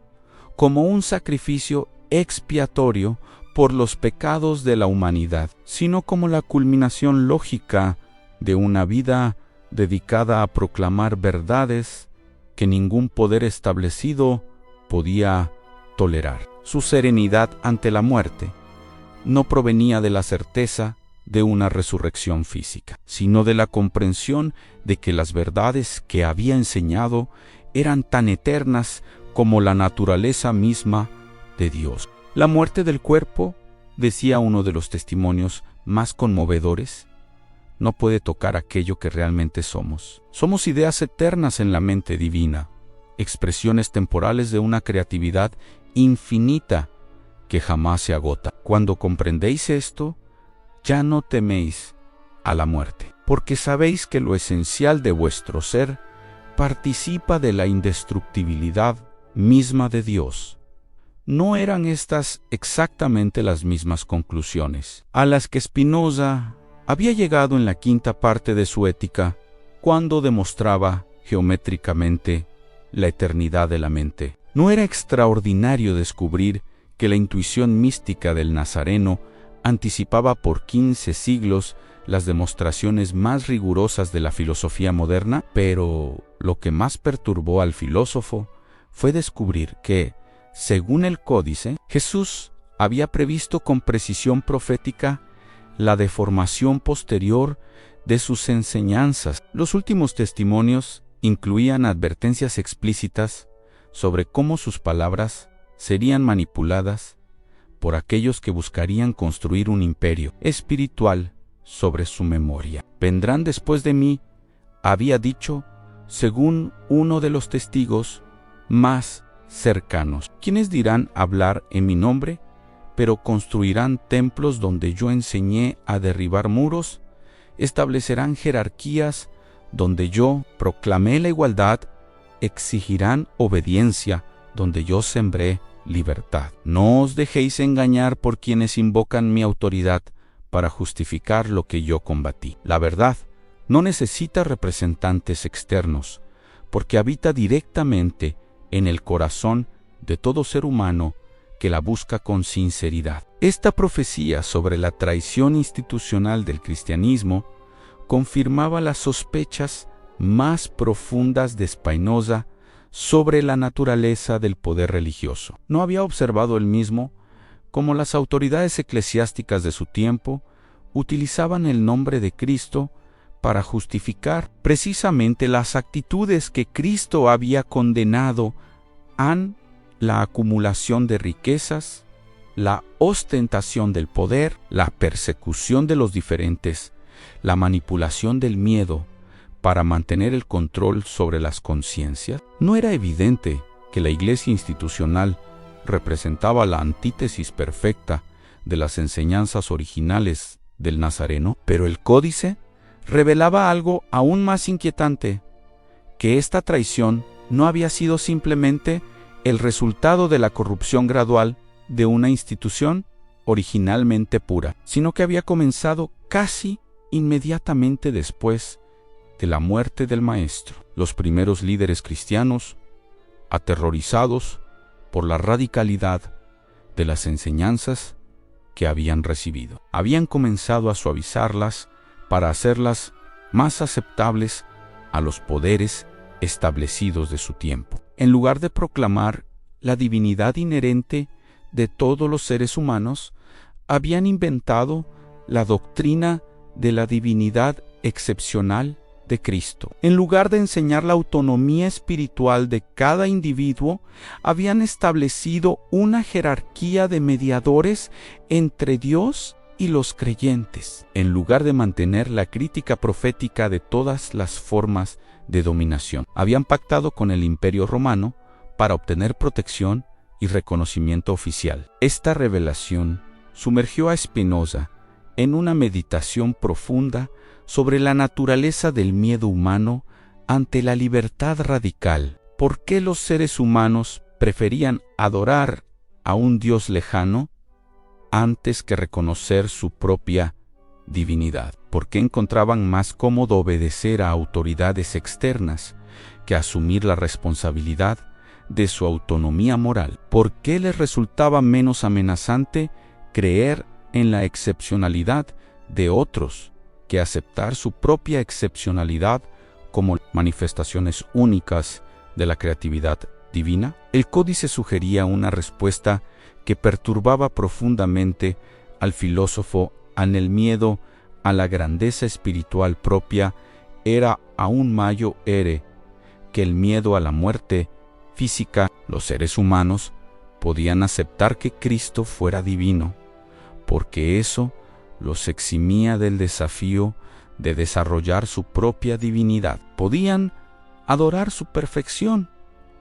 S1: como un sacrificio expiatorio por los pecados de la humanidad, sino como la culminación lógica de una vida dedicada a proclamar verdades que ningún poder establecido podía tolerar. Su serenidad ante la muerte no provenía de la certeza de una resurrección física, sino de la comprensión de que las verdades que había enseñado eran tan eternas como la naturaleza misma de Dios. La muerte del cuerpo, decía uno de los testimonios más conmovedores, no puede tocar aquello que realmente somos. Somos ideas eternas en la mente divina, expresiones temporales de una creatividad infinita que jamás se agota. Cuando comprendéis esto, ya no teméis a la muerte, porque sabéis que lo esencial de vuestro ser participa de la indestructibilidad misma de Dios. No eran estas exactamente las mismas conclusiones a las que Spinoza había llegado en la quinta parte de su Ética, cuando demostraba geométricamente la eternidad de la mente. ¿No era extraordinario descubrir que la intuición mística del Nazareno anticipaba por 15 siglos las demostraciones más rigurosas de la filosofía moderna? Pero lo que más perturbó al filósofo fue descubrir que, según el Códice, Jesús había previsto con precisión profética la deformación posterior de sus enseñanzas. Los últimos testimonios incluían advertencias explícitas sobre cómo sus palabras serían manipuladas por aquellos que buscarían construir un imperio espiritual sobre su memoria. Vendrán después de mí, había dicho, según uno de los testigos más cercanos, quienes dirán hablar en mi nombre, pero construirán templos donde yo enseñé a derribar muros, establecerán jerarquías donde yo proclamé la igualdad, exigirán obediencia donde yo sembré libertad. No os dejéis engañar por quienes invocan mi autoridad para justificar lo que yo combatí. La verdad no necesita representantes externos, porque habita directamente en el corazón de todo ser humano que la busca con sinceridad. Esta profecía sobre la traición institucional del cristianismo confirmaba las sospechas más profundas de Spinoza sobre la naturaleza del poder religioso. ¿No había observado él mismo cómo las autoridades eclesiásticas de su tiempo utilizaban el nombre de Cristo para justificar precisamente las actitudes que Cristo había condenado a la acumulación de riquezas, la ostentación del poder, la persecución de los diferentes, la manipulación del miedo para mantener el control sobre las conciencias? ¿No era evidente que la Iglesia institucional representaba la antítesis perfecta de las enseñanzas originales del Nazareno? Pero el Códice revelaba algo aún más inquietante, que esta traición no había sido simplemente el resultado de la corrupción gradual de una institución originalmente pura, sino que había comenzado casi inmediatamente después de la muerte del Maestro. Los primeros líderes cristianos, aterrorizados por la radicalidad de las enseñanzas que habían recibido, habían comenzado a suavizarlas para hacerlas más aceptables a los poderes establecidos de su tiempo. En lugar de proclamar la divinidad inherente de todos los seres humanos, habían inventado la doctrina de la divinidad excepcional de Cristo. En lugar de enseñar la autonomía espiritual de cada individuo, habían establecido una jerarquía de mediadores entre Dios y los creyentes. En lugar de mantener la crítica profética de todas las formas de dominación, habían pactado con el Imperio Romano para obtener protección y reconocimiento oficial. Esta revelación sumergió a Spinoza en una meditación profunda sobre la naturaleza del miedo humano ante la libertad radical. ¿Por qué los seres humanos preferían adorar a un Dios lejano antes que reconocer su propia divinidad? ¿Por qué encontraban más cómodo obedecer a autoridades externas que asumir la responsabilidad de su autonomía moral? ¿Por qué les resultaba menos amenazante creer en la excepcionalidad de otros que aceptar su propia excepcionalidad como manifestaciones únicas de la creatividad divina? El códice sugería una respuesta que perturbaba profundamente al filósofo. El miedo a la grandeza espiritual propia era aún mayor que el miedo a la muerte física. Los seres humanos podían aceptar que Cristo fuera divino, porque eso los eximía del desafío de desarrollar su propia divinidad. Podían adorar su perfección,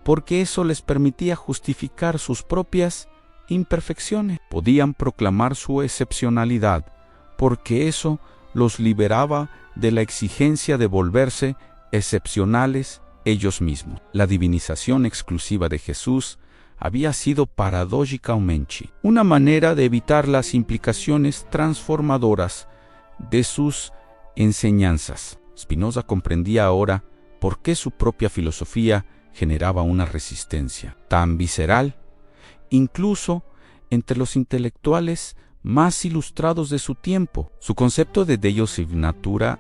S1: porque eso les permitía justificar sus propias imperfecciones. Podían proclamar su excepcionalidad, porque eso los liberaba de la exigencia de volverse excepcionales ellos mismos. La divinización exclusiva de Jesús había sido paradójicamente una manera de evitar las implicaciones transformadoras de sus enseñanzas. Spinoza comprendía ahora por qué su propia filosofía generaba una resistencia tan visceral, incluso entre los intelectuales más ilustrados de su tiempo. Su concepto de Deus in natura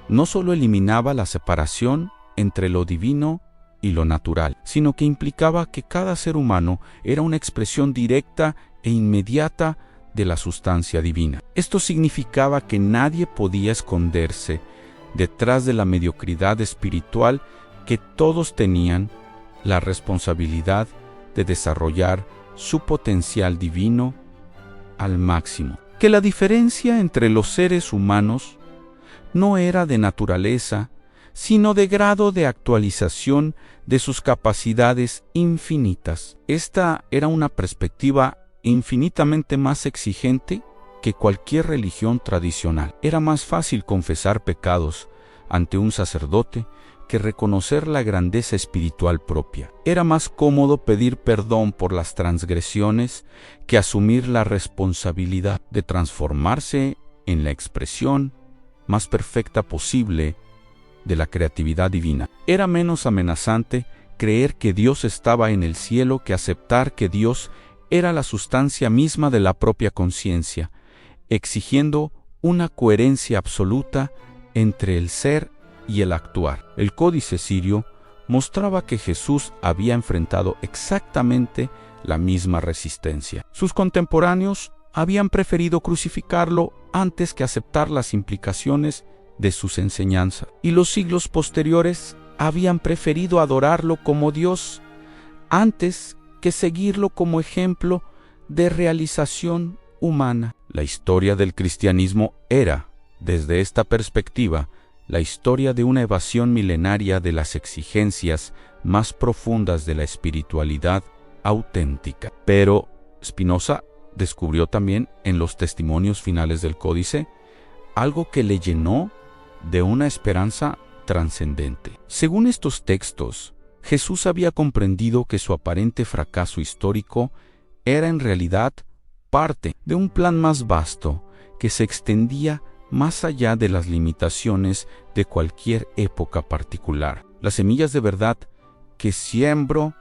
S1: no solo eliminaba la separación entre lo divino y lo natural, sino que implicaba que cada ser humano era una expresión directa e inmediata de la sustancia divina. Esto significaba que nadie podía esconderse detrás de la mediocridad espiritual, que todos tenían la responsabilidad de desarrollar su potencial divino al máximo. Que la diferencia entre los seres humanos no era de naturaleza, sino de grado de actualización de sus capacidades infinitas. Esta era una perspectiva infinitamente más exigente que cualquier religión tradicional. Era más fácil confesar pecados ante un sacerdote que reconocer la grandeza espiritual propia. Era más cómodo pedir perdón por las transgresiones que asumir la responsabilidad de transformarse en la expresión más perfecta posible de la creatividad divina. Era menos amenazante creer que Dios estaba en el cielo que aceptar que Dios era la sustancia misma de la propia conciencia, exigiendo una coherencia absoluta entre el ser y el actuar. El códice sirio mostraba que Jesús había enfrentado exactamente la misma resistencia. Sus contemporáneos habían preferido crucificarlo antes que aceptar las implicaciones de sus enseñanzas, y los siglos posteriores habían preferido adorarlo como Dios antes que seguirlo como ejemplo de realización humana. La historia del cristianismo era, desde esta perspectiva, la historia de una evasión milenaria de las exigencias más profundas de la espiritualidad auténtica. Pero Spinoza descubrió también en los testimonios finales del códice algo que le llenó de una esperanza trascendente. Según estos textos, Jesús había comprendido que su aparente fracaso histórico era en realidad parte de un plan más vasto que se extendía más allá de las limitaciones de cualquier época particular. Las semillas de verdad que siembro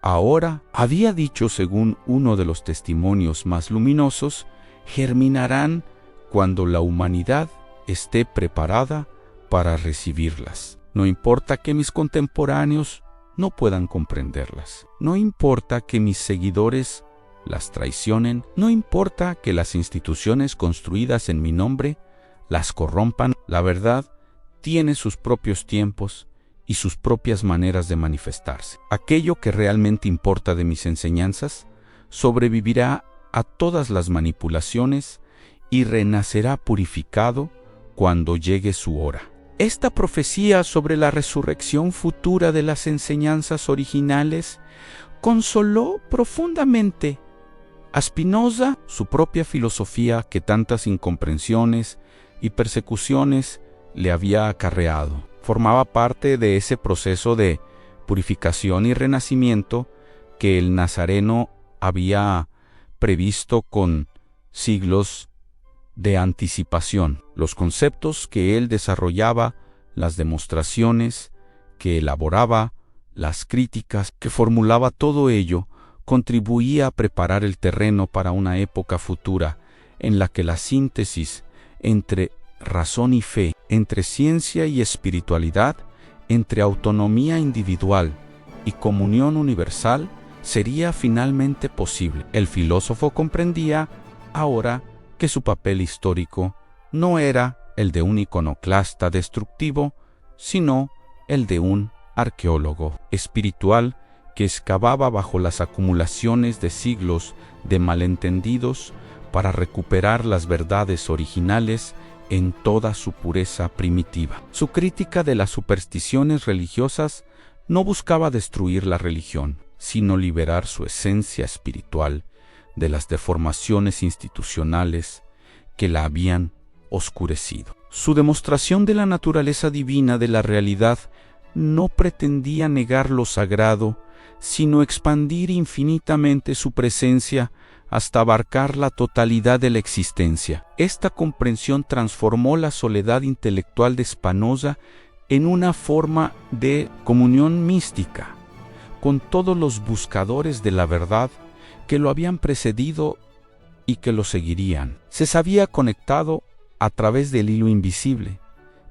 S1: ahora, había dicho según uno de los testimonios más luminosos, germinarán cuando la humanidad esté preparada para recibirlas. No importa que mis contemporáneos no puedan comprenderlas. No importa que mis seguidores las traicionen. No importa que las instituciones construidas en mi nombre las corrompan. La verdad tiene sus propios tiempos y sus propias maneras de manifestarse. Aquello que realmente importa de mis enseñanzas sobrevivirá a todas las manipulaciones y renacerá purificado cuando llegue su hora. Esta profecía sobre la resurrección futura de las enseñanzas originales consoló profundamente a Spinoza. Su propia filosofía, que tantas incomprensiones y persecuciones le había acarreado. Formaba parte de ese proceso de purificación y renacimiento que el Nazareno había previsto con siglos de anticipación. Los conceptos que él desarrollaba, las demostraciones que elaboraba, las críticas que formulaba, todo ello contribuía a preparar el terreno para una época futura en la que la síntesis entre razón y fe, entre ciencia y espiritualidad, entre autonomía individual y comunión universal, sería finalmente posible. El filósofo comprendía ahora que su papel histórico no era el de un iconoclasta destructivo, sino el de un arqueólogo espiritual que excavaba bajo las acumulaciones de siglos de malentendidos para recuperar las verdades originales en toda su pureza primitiva. Su crítica de las supersticiones religiosas no buscaba destruir la religión, sino liberar su esencia espiritual de las deformaciones institucionales que la habían oscurecido. Su demostración de la naturaleza divina de la realidad no pretendía negar lo sagrado, sino expandir infinitamente su presencia hasta abarcar la totalidad de la existencia. Esta comprensión transformó la soledad intelectual de Spinoza en una forma de comunión mística con todos los buscadores de la verdad que lo habían precedido y que lo seguirían. Se sabía conectado a través del hilo invisible,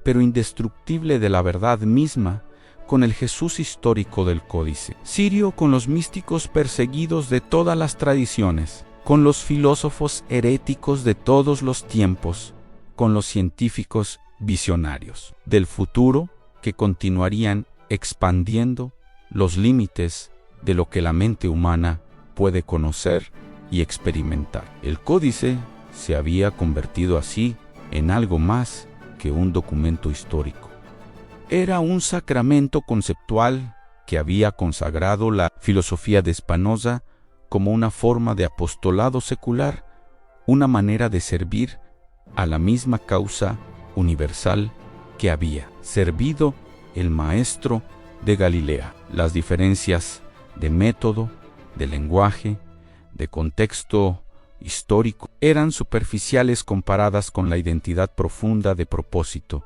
S1: pero indestructible de la verdad misma, con el Jesús histórico del Códice. Sirio con los místicos perseguidos de todas las tradiciones, con los filósofos heréticos de todos los tiempos, con los científicos visionarios del futuro que continuarían expandiendo los límites de lo que la mente humana puede conocer y experimentar. El Códice se había convertido así en algo más que un documento histórico. Era un sacramento conceptual que había consagrado la filosofía de Spinoza como una forma de apostolado secular, una manera de servir a la misma causa universal que había servido el maestro de Galilea. Las diferencias de método, de lenguaje, de contexto histórico eran superficiales comparadas con la identidad profunda de propósito,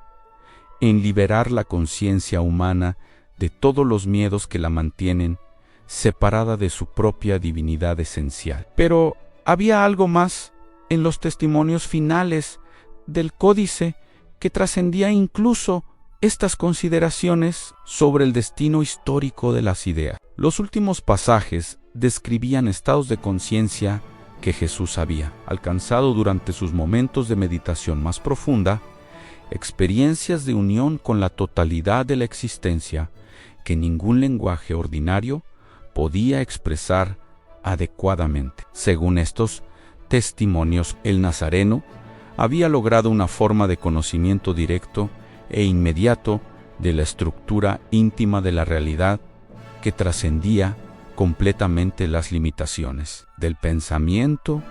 S1: en liberar la conciencia humana de todos los miedos que la mantienen separada de su propia divinidad esencial. Pero había algo más en los testimonios finales del Códice que trascendía incluso estas consideraciones sobre el destino histórico de las ideas. Los últimos pasajes describían estados de conciencia que Jesús había alcanzado durante sus momentos de meditación más profunda, experiencias de unión con la totalidad de la existencia que ningún lenguaje ordinario podía expresar adecuadamente. Según estos testimonios, el Nazareno había logrado una forma de conocimiento directo e inmediato de la estructura íntima de la realidad que trascendía completamente las limitaciones del pensamiento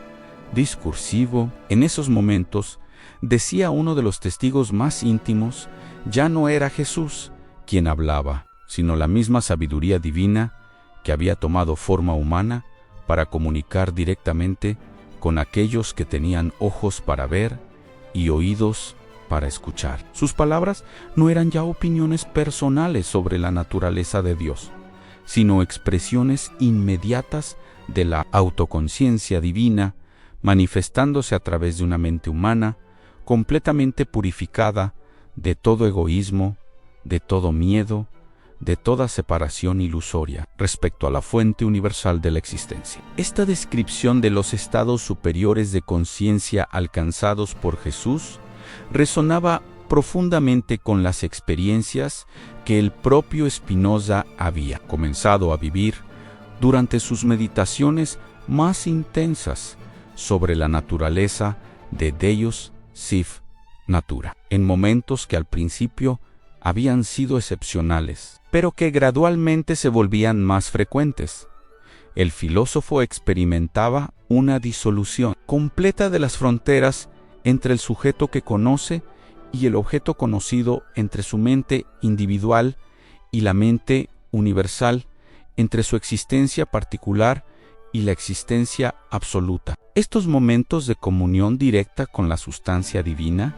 S1: discursivo. En esos momentos, decía uno de los testigos más íntimos, ya no era Jesús quien hablaba, sino la misma sabiduría divina que había tomado forma humana para comunicar directamente con aquellos que tenían ojos para ver y oídos para escuchar. Sus palabras no eran ya opiniones personales sobre la naturaleza de Dios, sino expresiones inmediatas de la autoconciencia divina, manifestándose a través de una mente humana completamente purificada de todo egoísmo, de todo miedo, de toda separación ilusoria respecto a la fuente universal de la existencia. Esta descripción de los estados superiores de conciencia alcanzados por Jesús resonaba profundamente con las experiencias que el propio Spinoza había comenzado a vivir durante sus meditaciones más intensas sobre la naturaleza de Deus Sive Natura, en momentos que al principio habían sido excepcionales, pero que gradualmente se volvían más frecuentes. El filósofo experimentaba una disolución completa de las fronteras entre el sujeto que conoce y el objeto conocido entre su mente individual y la mente universal, entre su existencia particular y la existencia absoluta. Estos momentos de comunión directa con la sustancia divina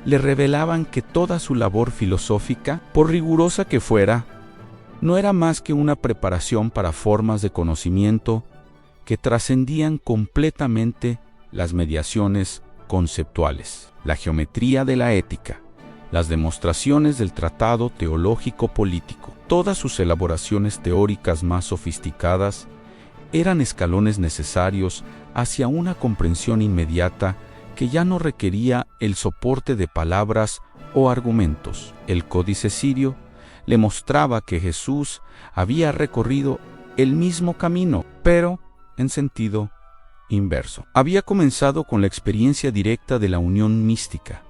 S1: le revelaban que toda su labor filosófica, por rigurosa que fuera, no era más que una preparación para formas de conocimiento que trascendían completamente las mediaciones conceptuales, la geometría de la ética, las demostraciones del tratado teológico-político. Todas sus elaboraciones teóricas más sofisticadas eran escalones necesarios hacia una comprensión inmediata que ya no requería el soporte de palabras o argumentos. El Códice Sirio le mostraba que Jesús había recorrido el mismo camino, pero en sentido inverso. Había comenzado con la experiencia directa de la unión mística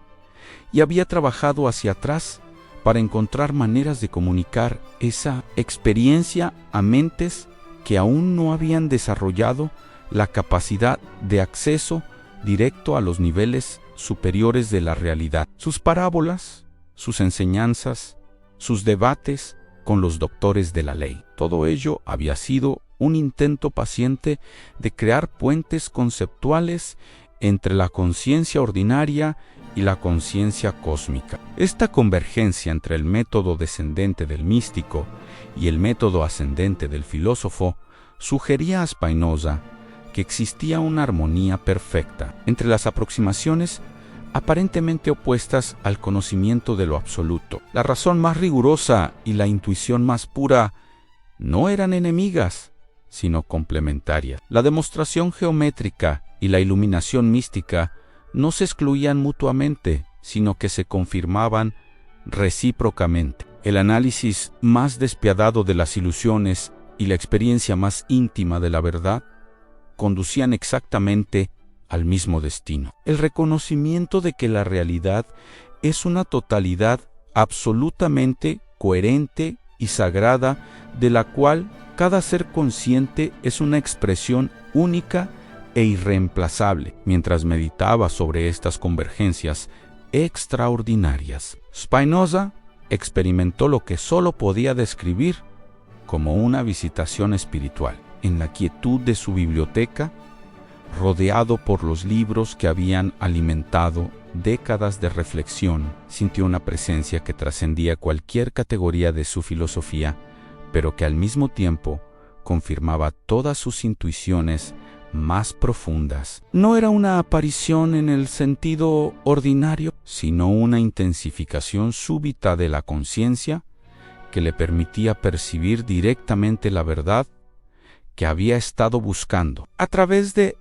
S1: y había trabajado hacia atrás para encontrar maneras de comunicar esa experiencia a mentes que aún no habían desarrollado la capacidad de acceso directo a los niveles superiores de la realidad. Sus parábolas, sus enseñanzas, sus debates con los doctores de la ley. Todo ello había sido un intento paciente de crear puentes conceptuales entre la conciencia ordinaria y la conciencia cósmica. Esta convergencia entre el método descendente del místico y el método ascendente del filósofo sugería a Spinoza que existía una armonía perfecta entre las aproximaciones aparentemente opuestas al conocimiento de lo absoluto. La razón más rigurosa y la intuición más pura no eran enemigas, sino complementarias. La demostración geométrica y la iluminación mística no se excluían mutuamente, sino que se confirmaban recíprocamente. El análisis más despiadado de las ilusiones y la experiencia más íntima de la verdad conducían exactamente al mismo destino. El reconocimiento de que la realidad es una totalidad absolutamente coherente y sagrada, de la cual cada ser consciente es una expresión única e irreemplazable. Mientras meditaba sobre estas convergencias extraordinarias, Spinoza experimentó lo que solo podía describir como una visitación espiritual. En la quietud de su biblioteca, rodeado por los libros que habían alimentado décadas de reflexión, sintió una presencia que trascendía cualquier categoría de su filosofía, pero que al mismo tiempo confirmaba todas sus intuiciones más profundas. No era una aparición en el sentido ordinario, sino una intensificación súbita de la conciencia que le permitía percibir directamente la verdad que había estado buscando a través de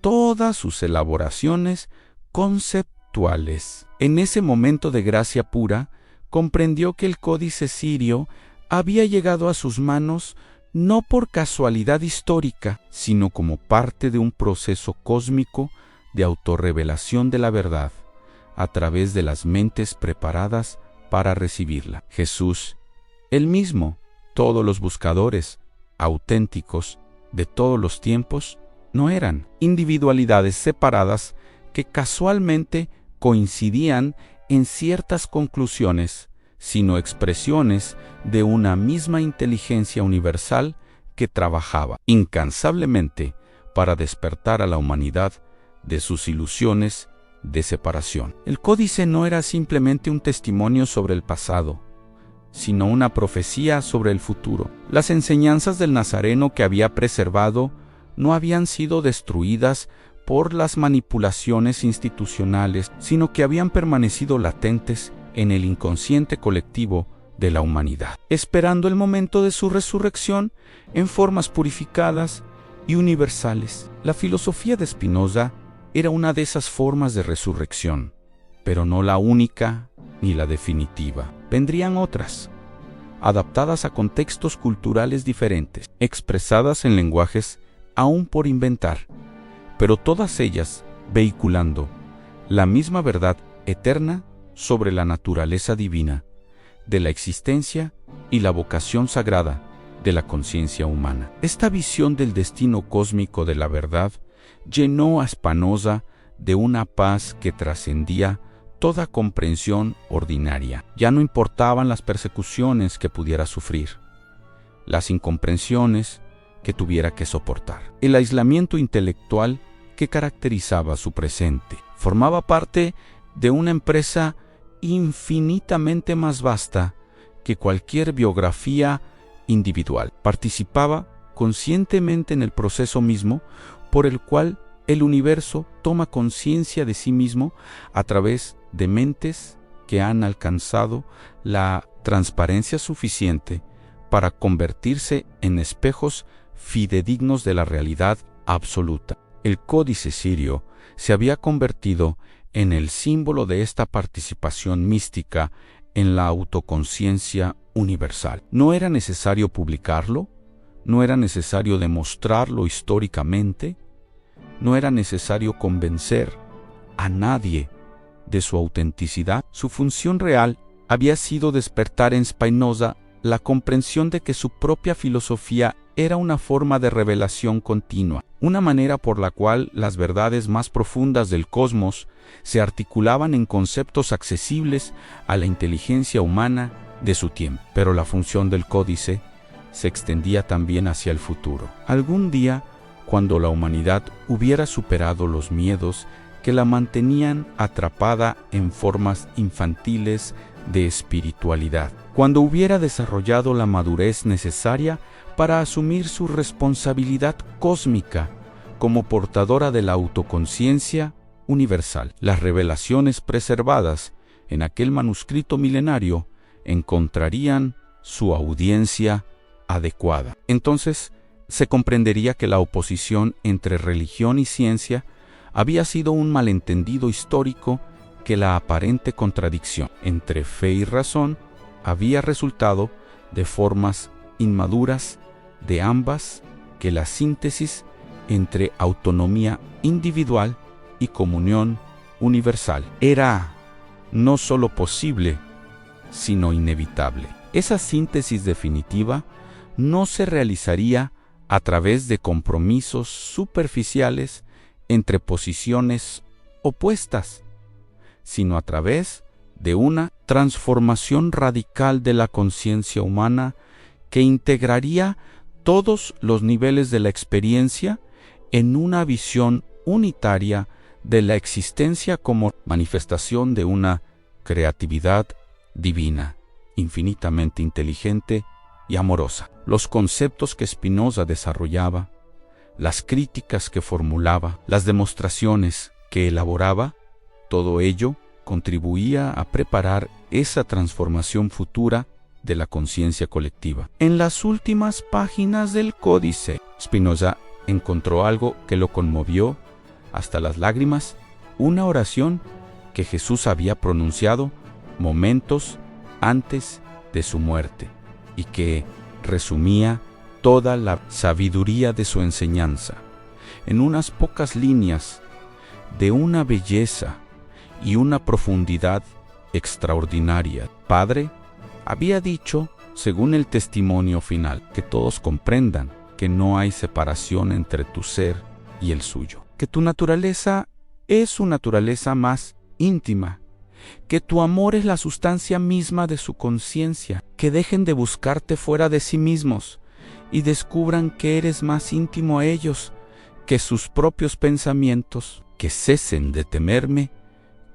S1: todas sus elaboraciones conceptuales. En ese momento de gracia pura, comprendió que el Códice Sirio había llegado a sus manos no por casualidad histórica, sino como parte de un proceso cósmico de autorrevelación de la verdad, a través de las mentes preparadas para recibirla. Jesús, él mismo, todos los buscadores auténticos de todos los tiempos, no eran individualidades separadas que casualmente coincidían en ciertas conclusiones, sino expresiones de una misma inteligencia universal que trabajaba incansablemente para despertar a la humanidad de sus ilusiones de separación. El Códice no era simplemente un testimonio sobre el pasado, sino una profecía sobre el futuro. Las enseñanzas del Nazareno que había preservado no habían sido destruidas por las manipulaciones institucionales, sino que habían permanecido latentes en el inconsciente colectivo de la humanidad, esperando el momento de su resurrección en formas purificadas y universales. La filosofía de Spinoza era una de esas formas de resurrección, pero no la única ni la definitiva. Vendrían otras, adaptadas a contextos culturales diferentes, expresadas en lenguajes aún por inventar, pero todas ellas vehiculando la misma verdad eterna sobre la naturaleza divina de la existencia y la vocación sagrada de la conciencia humana. Esta visión del destino cósmico de la verdad llenó a Spinoza de una paz que trascendía toda comprensión ordinaria. Ya no importaban las persecuciones que pudiera sufrir, las incomprensiones que tuviera que soportar. El aislamiento intelectual que caracterizaba su presente formaba parte de una empresa infinitamente más vasta que cualquier biografía individual. Participaba conscientemente en el proceso mismo por el cual el universo toma conciencia de sí mismo a través de mentes que han alcanzado la transparencia suficiente para convertirse en espejos fidedignos de la realidad absoluta. El códice sirio se había convertido en el símbolo de esta participación mística en la autoconciencia universal. No era necesario publicarlo, no era necesario demostrarlo históricamente, no era necesario convencer a nadie de su autenticidad. Su función real había sido despertar en Spinoza la comprensión de que su propia filosofía era una forma de revelación continua, una manera por la cual las verdades más profundas del cosmos se articulaban en conceptos accesibles a la inteligencia humana de su tiempo. Pero la función del códice se extendía también hacia el futuro. Algún día, cuando la humanidad hubiera superado los miedos que la mantenían atrapada en formas infantiles de espiritualidad, cuando hubiera desarrollado la madurez necesaria para asumir su responsabilidad cósmica como portadora de la autoconciencia universal, las revelaciones preservadas en aquel manuscrito milenario encontrarían su audiencia adecuada. Entonces, se comprendería que la oposición entre religión y ciencia había sido un malentendido histórico, que la aparente contradicción entre fe y razón había resultado de formas inmaduras de ambas, que la síntesis entre autonomía individual y comunión universal era no solo posible, sino inevitable. Esa síntesis definitiva no se realizaría a través de compromisos superficiales entre posiciones opuestas, sino a través de una transformación radical de la conciencia humana que integraría todos los niveles de la experiencia en una visión unitaria de la existencia como manifestación de una creatividad divina, infinitamente inteligente y amorosa. Los conceptos que Spinoza desarrollaba, las críticas que formulaba, las demostraciones que elaboraba, todo ello contribuía a preparar esa transformación futura de la conciencia colectiva. En las últimas páginas del códice, Spinoza encontró algo que lo conmovió hasta las lágrimas, una oración que Jesús había pronunciado momentos antes de su muerte y que resumía toda la sabiduría de su enseñanza en unas pocas líneas de una belleza y una profundidad extraordinaria. Padre, había dicho, según el testimonio final, que todos comprendan que no hay separación entre tu ser y el suyo, que tu naturaleza es su naturaleza más íntima, que tu amor es la sustancia misma de su conciencia, que dejen de buscarte fuera de sí mismos y descubran que eres más íntimo a ellos que sus propios pensamientos, que cesen de temerme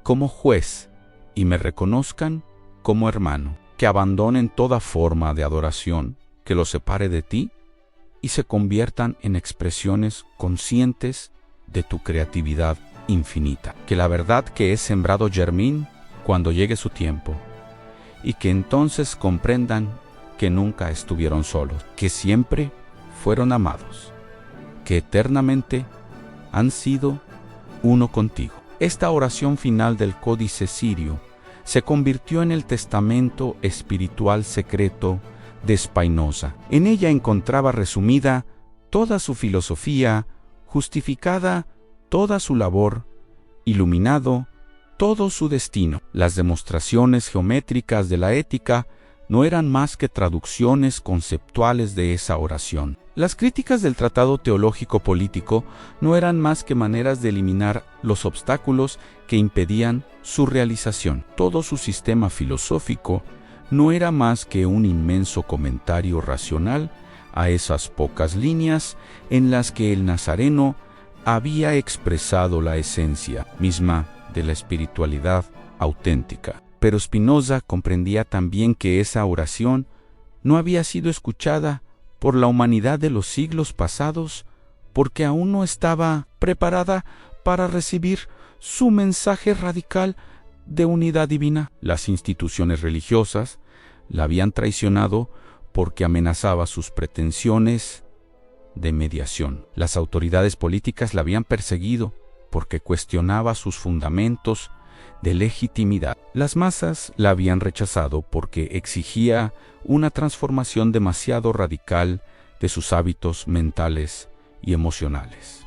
S1: como juez y me reconozcan como hermano, que abandonen toda forma de adoración que los separe de ti y se conviertan en expresiones conscientes de tu creatividad infinita, que la verdad que es sembrado germine cuando llegue su tiempo y que entonces comprendan que nunca estuvieron solos, que siempre fueron amados, que eternamente han sido uno contigo. Esta oración final del códice sirio se convirtió en el testamento espiritual secreto de Spinoza. En ella encontraba resumida toda su filosofía, justificada toda su labor, iluminado todo su destino. Las demostraciones geométricas de la ética no eran más que traducciones conceptuales de esa oración. Las críticas del tratado teológico político no eran más que maneras de eliminar los obstáculos que impedían su realización. Todo su sistema filosófico no era más que un inmenso comentario racional a esas pocas líneas en las que el nazareno había expresado la esencia misma de la espiritualidad auténtica. Pero Spinoza comprendía también que esa oración no había sido escuchada por la humanidad de los siglos pasados porque aún no estaba preparada para recibir su mensaje radical de unidad divina. Las instituciones religiosas la habían traicionado porque amenazaba sus pretensiones de mediación. Las autoridades políticas la habían perseguido porque cuestionaba sus fundamentos de legitimidad. Las masas la habían rechazado porque exigía una transformación demasiado radical de sus hábitos mentales y emocionales.